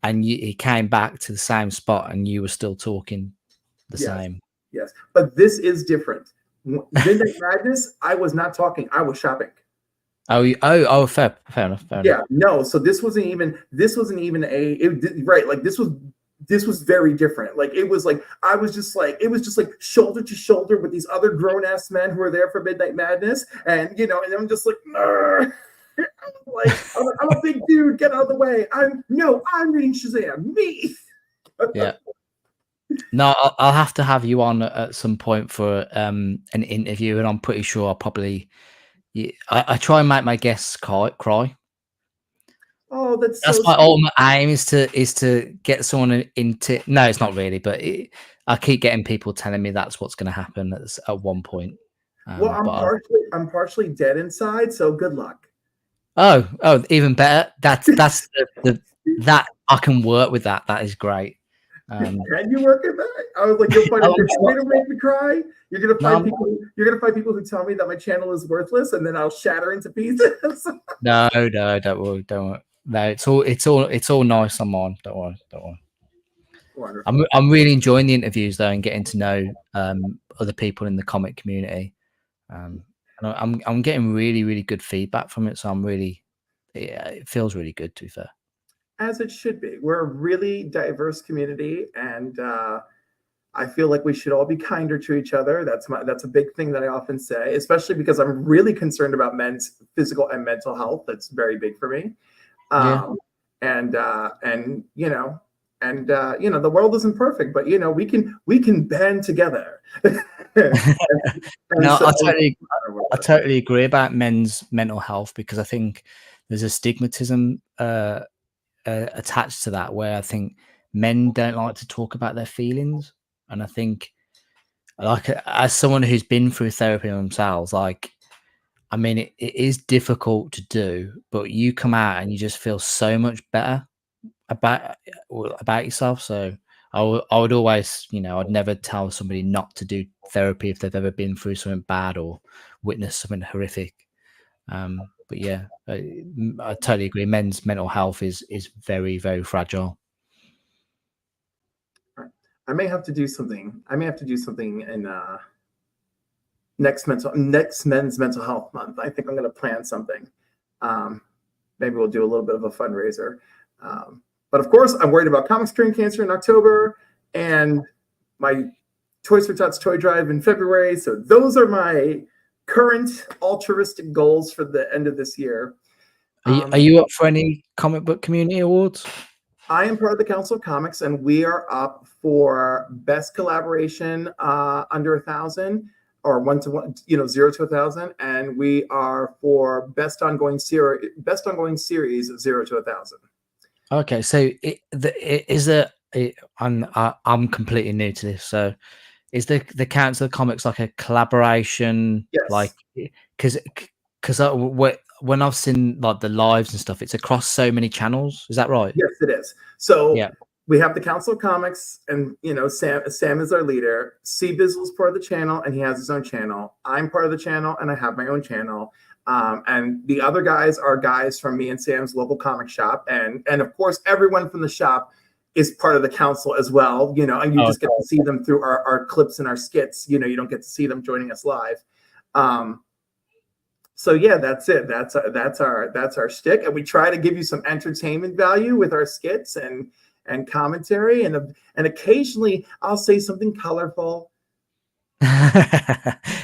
and he came back to the same spot, and you were still talking the same. Yes, but this is different. Midnight Madness, I was not talking. I was shopping. Oh, fair enough. Yeah, no. So this wasn't even right. Like this was very different. Like it was like it was just like shoulder to shoulder with these other grown ass men who were there for Midnight Madness, and and I'm just like, I'm a big dude. Get out of the way. I'm reading Shazam. Me. Yeah. No, I'll have to have you on at some point for an interview, and I'm pretty sure I'll probably. I try and make my guests cry. Oh, that's my ultimate aim is to get someone into. No, it's not really, but I keep getting people telling me that's what's going to happen at one point. Well, I'm partially dead inside, so good luck. Oh, even better. That's the that I can work with that. That is great. Can you work at that? I was like, you'll find a different way to make me cry. You're gonna find people. You're gonna find people who tell me that my channel is worthless, and then I'll shatter into pieces. No, don't worry. No, it's all nice on mine. Don't worry. Wonderful. I'm really enjoying the interviews though, and getting to know other people in the comic community. And I'm getting really, really good feedback from it. So it feels really good, to be fair. As it should be. We're a really diverse community, and I feel like we should all be kinder to each other. That's a big thing that I often say, especially because I'm really concerned about men's physical and mental health. That's very big for me. And the world isn't perfect, but we can band together. I totally agree about men's mental health, because I think there's a stigmatism attached to that, where I think men don't like to talk about their feelings, and I think, like, as someone who's been through therapy themselves, like, I mean, it is difficult to do, but you come out and you just feel so much better about about yourself. So I would always, I'd never tell somebody not to do therapy if they've ever been through something bad or witnessed something horrific. But yeah, I totally agree. Men's mental health is very, very fragile. I may have to do something. I may have to do something in next men's mental health month. I think I'm going to plan something. Maybe we'll do a little bit of a fundraiser. But of course, I'm worried about comic screen cancer in October and my Toys for Tots toy drive in February. So those are my current altruistic goals for the end of this year. Are you up for any comic book community awards? I am part of the Council of Comics, and we are up for best collaboration under 1,000 or 1 to 1, 0 to 1,000, and we are for best ongoing series 0 to 1,000. Okay, so I'm completely new to this. So is the Council of Comics like a collaboration? Yes. Like, because when I've seen like the lives and stuff, it's across so many channels. Is that right? Yes, it is. So yeah, we have the Council of Comics, and Sam is our leader. C Bizzle's part of the channel, and he has his own channel. I'm part of the channel, and I have my own channel. And the other guys are guys from me and Sam's local comic shop, and of course everyone from the shop is part of the council as well. And you just get to see them through our clips and our skits. You don't get to see them joining us live. So yeah, that's it. That's our shtick, and we try to give you some entertainment value with our skits and commentary, and occasionally I'll say something colorful.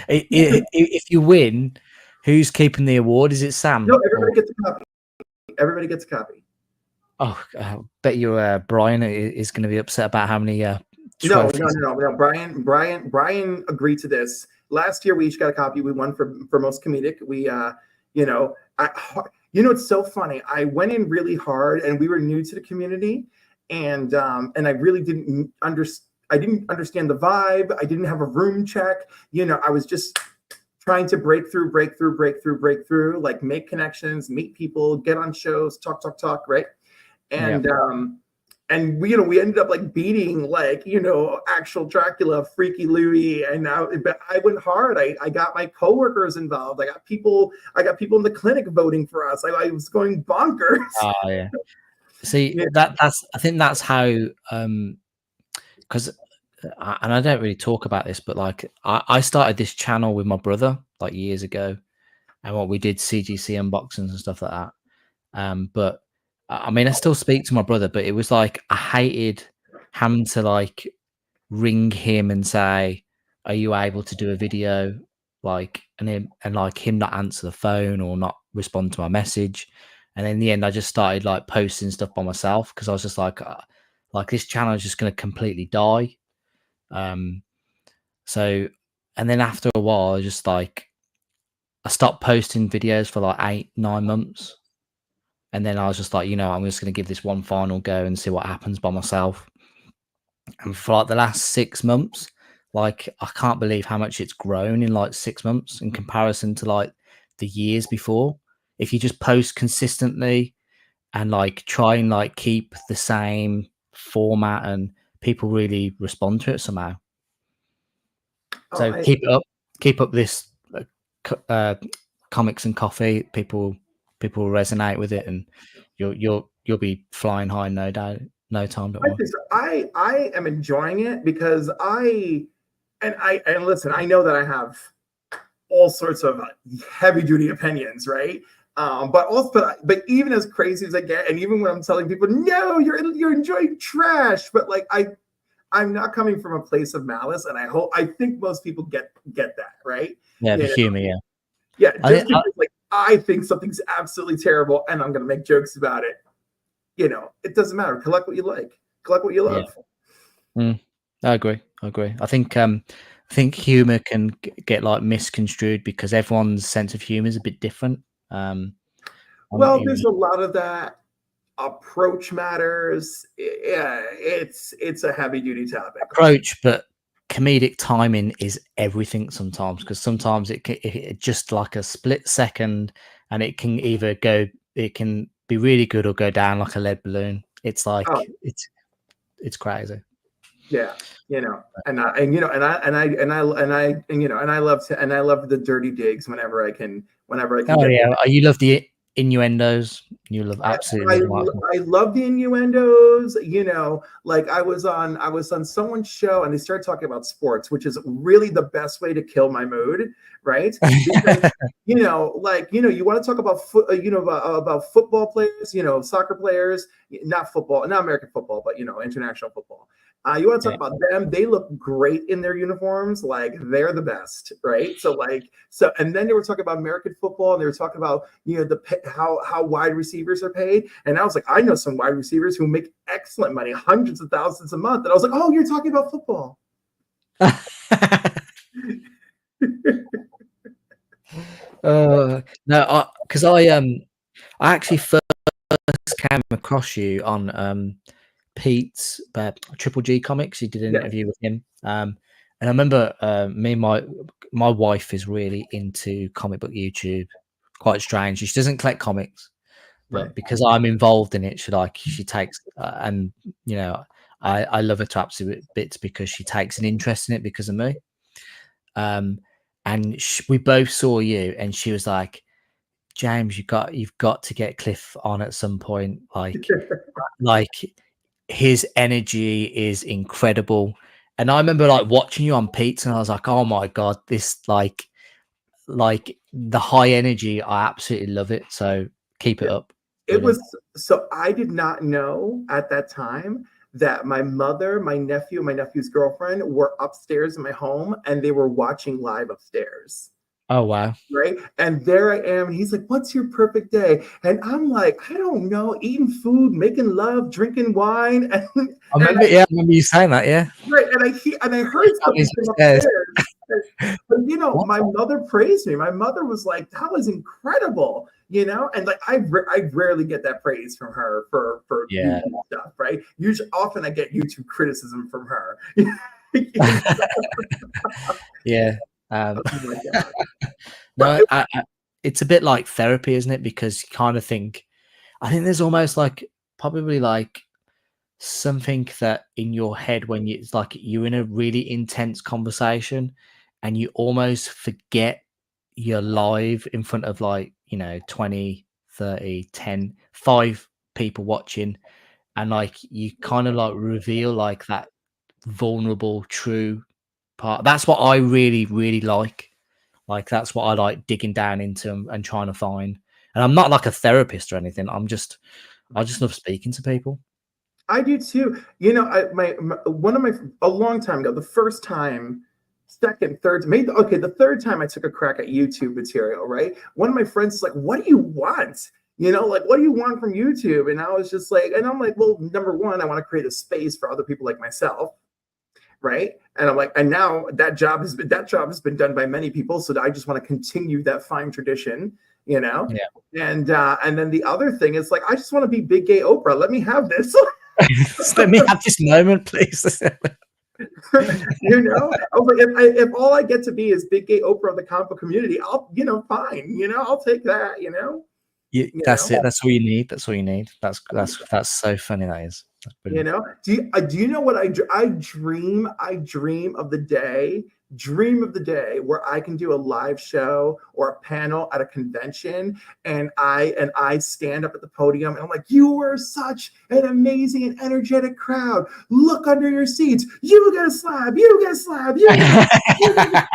If you win, who's keeping the award? Is it Sam? No, everybody gets a copy. Everybody gets a copy. Oh, I bet you Brian is going to be upset about how many. No. Brian agreed to this. Last year we each got a copy. We won for most comedic. We it's so funny. I went in really hard, and we were new to the community, and I really didn't understand. I didn't understand the vibe. I didn't have a room check. I was just trying to break through, like make connections, meet people, get on shows, talk, right? And and we ended up like beating actual Dracula, Freaky Louie, and but I went hard. I got my coworkers involved. I got people in the clinic voting for us. I was going bonkers. Oh yeah. See, that's I think that's how because and I don't really talk about this, but like I started this channel with my brother like years ago, and what we did CGC unboxings and stuff like that. But I mean, I still speak to my brother, but it was like I hated having to like ring him and say, "Are you able to do a video?" Like, and him not answer the phone or not respond to my message. And in the end, I just started like posting stuff by myself because I was just like this channel is just going to completely die. So, and then after a while, I just like I stopped posting videos for like 8-9 months. And then I was just like, I'm just going to give this one final go and see what happens by myself. And for like the last 6 months, like I can't believe how much it's grown in like 6 months in comparison to like the years before. If you just post consistently and like try and like keep the same format, and people really respond to it somehow. So keep up this comics and coffee. People resonate with it, and you'll be flying high, no doubt, no time. I am enjoying it because and listen, I know that I have all sorts of heavy duty opinions, right? But even as crazy as I get, and even when I'm telling people, no, you're enjoying trash, but like I'm not coming from a place of malice, and I think most people get that, right? Yeah, the humor, yeah. Yeah, just because I think something's absolutely terrible and I'm gonna make jokes about it. It doesn't matter. Collect what you like. Collect what you love. Yeah. I agree. I think humor can get like misconstrued because everyone's sense of humor is a bit different. Well, there's a lot of that approach matters. Yeah, it's a heavy duty topic. Approach, but comedic timing is everything sometimes, because sometimes it just like a split second, and it can either go, it can be really good or go down like a lead balloon. It's like it's crazy. Yeah, you know, and I love the dirty digs whenever I can. Oh yeah, you love the innuendos. You love absolutely. I love the innuendos. You know, like I was on someone's show and they started talking about sports, which is really the best way to kill my mood, right? Because, you know, you want to talk about about football players, you know, soccer players, not American football, but you know, international football. You want to talk about them? They look great in their uniforms, like they're the best, right? So and then they were talking about American football, and they were talking about, you know, how wide receivers are paid, and I was like, I know some wide receivers who make excellent money, hundreds of thousands a month, and I was like, oh, you're talking about football. No, because I actually first came across you on Pete's Triple G Comics. He did an interview with him, and I remember me and my wife is really into comic book YouTube. Quite strange. She doesn't collect comics, but because I'm involved in it, she takes and you know, I love her to absolute bits because she takes an interest in it because of me. And we both saw you, and she was like, James, you've got to get Cliff on at some point. Like his energy is incredible. And I remember like watching you on Pete's, and I was like, oh my god, this like the high energy, I absolutely love it. So keep it up. Brilliant. It was so I did not know at that time that my mother, my nephew, and my nephew's girlfriend were upstairs in my home, and they were watching live upstairs. Oh wow. Right. And there I am. And he's like, what's your perfect day? And I'm like, I don't know, eating food, making love, drinking wine. I remember you saying that, yeah. Right. And I heard something from upstairs. But you know, my mother praised me. My mother was like, that was incredible, you know, and like I rarely get that praise from her for YouTube stuff, right? Often I get YouTube criticism from her. Yeah. No, it's a bit like therapy, isn't it? Because you kind of think, I think there's almost like probably like something that in your head when it's like you're in a really intense conversation and you almost forget you're live in front of like, you know, 20, 30, 10, 5 people watching, and like you kind of like reveal like that vulnerable, true part. That's what I really, really like. Like that's what I like digging down into and trying to find. And I'm not like a therapist or anything. I just love speaking to people. I do too. You know, a long time ago, the first time, second, third, the third time I took a crack at YouTube material, right? One of my friends is like, what do you want? You know, like, what do you want from YouTube? And I was just like, and I'm like, well, number one, I want to create a space for other people like myself. Right. And I'm like, and now that job has been done by many people. So I just want to continue that fine tradition, you know? Yeah. And then the other thing is like, I just want to be big gay Oprah. Let me have this. Let me have this moment, please. You know, I was like, if all I get to be is big gay Oprah of the comic book community, I'll, you know, fine. You know, I'll take that, you know? That's it. That's all you need. That's all you need. That's so funny. That is. You know, do you know what I dream? I dream of the day where I can do a live show or a panel at a convention, and I stand up at the podium and I'm like, you are such an amazing and energetic crowd. Look under your seats. You get a slab. You get a slab. You get a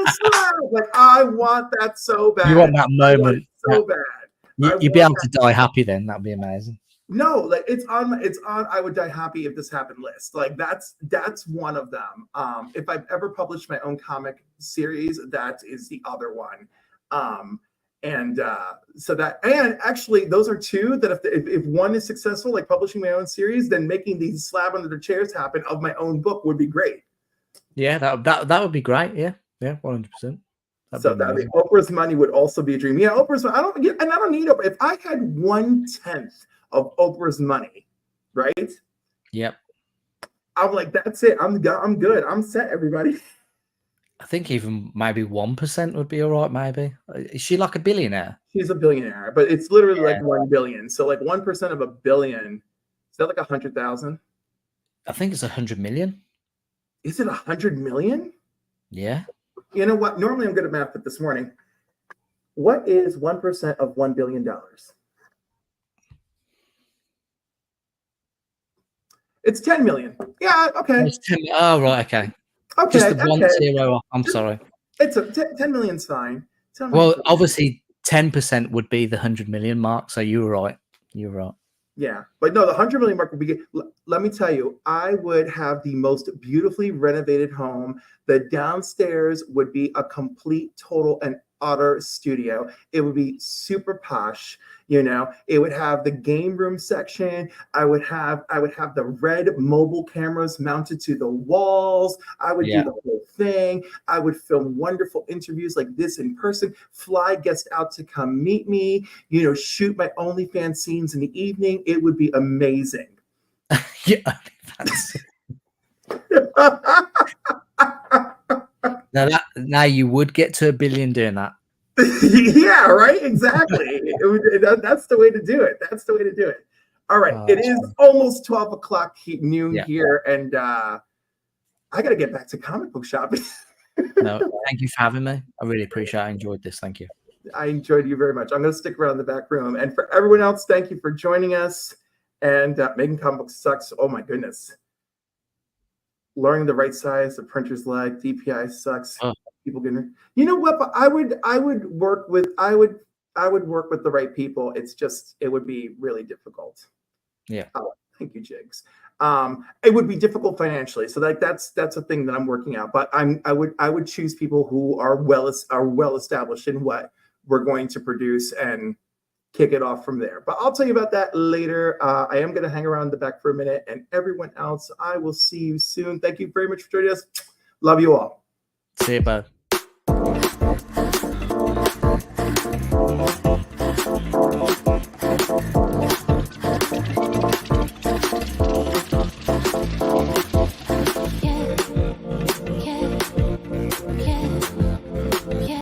slab. Like I want that so bad. You want that moment so bad. You'd be able to die happy then. That'd be amazing. No, like it's on I would die happy if this happened list. Like that's one of them. If I've ever published my own comic series, that is the other one. And actually those are two that if one is successful, like publishing my own series, then making these slab under the chairs happen of my own book would be great. Yeah, that would be great. Yeah, 100%. So that Oprah's money would also be a dream. Yeah, I don't need Oprah. If I had 1/10 of Oprah's money, right? Yep. I'm like, that's it. I'm good. I'm set, everybody. I think even maybe 1% would be all right. Maybe is she like a billionaire? She's a billionaire, but it's literally like 1 billion. So like 1% of a billion, is that like 100,000? I think it's 100 million. Is it 100 million? Yeah. You know what? Normally I'm good at math, but this morning, what is 1% of $1 billion? It's 10 million. Yeah, okay. Oh, right, okay. Okay. Just the 1 0 off. I'm sorry. It's 10 million's fine. Well, obviously 10% would be the 100 million mark. So you were right. You were right. Yeah, but no, the 100 million mark would be good. Let me tell you, I would have the most beautifully renovated home. The downstairs would be a complete, total, and utter studio. It would be super posh. You know, it would have the game room section. I would have the red mobile cameras mounted to the walls. I would do the whole thing. I would film wonderful interviews like this in person, fly guests out to come meet me, you know, shoot my OnlyFans scenes in the evening. It would be amazing. Yeah. Now you would get to 1 billion doing that. Yeah, right. Exactly. That's the way to do it. That's the way to do it. All right. It is almost 12 o'clock noon here, and I got to get back to comic book shopping. No, thank you for having me. I really appreciate it. I enjoyed this. Thank you. I enjoyed you very much. I'm going to stick around in the back room. And for everyone else, thank you for joining us. And making comic books sucks. Oh my goodness. Learning the right size, the printer's lag, DPI sucks. Oh. People getting, you know what? But I would work with the right people. It's just, it would be really difficult. Yeah. Oh, thank you, Jigs. It would be difficult financially. So that's a thing that I'm working out. But I would choose people who are well established in what we're going to produce and kick it off from there. But I'll tell you about that later. I am going to hang around the back for a minute, and everyone else, I will see you soon. Thank you very much for joining us. Love you all. See you, bud.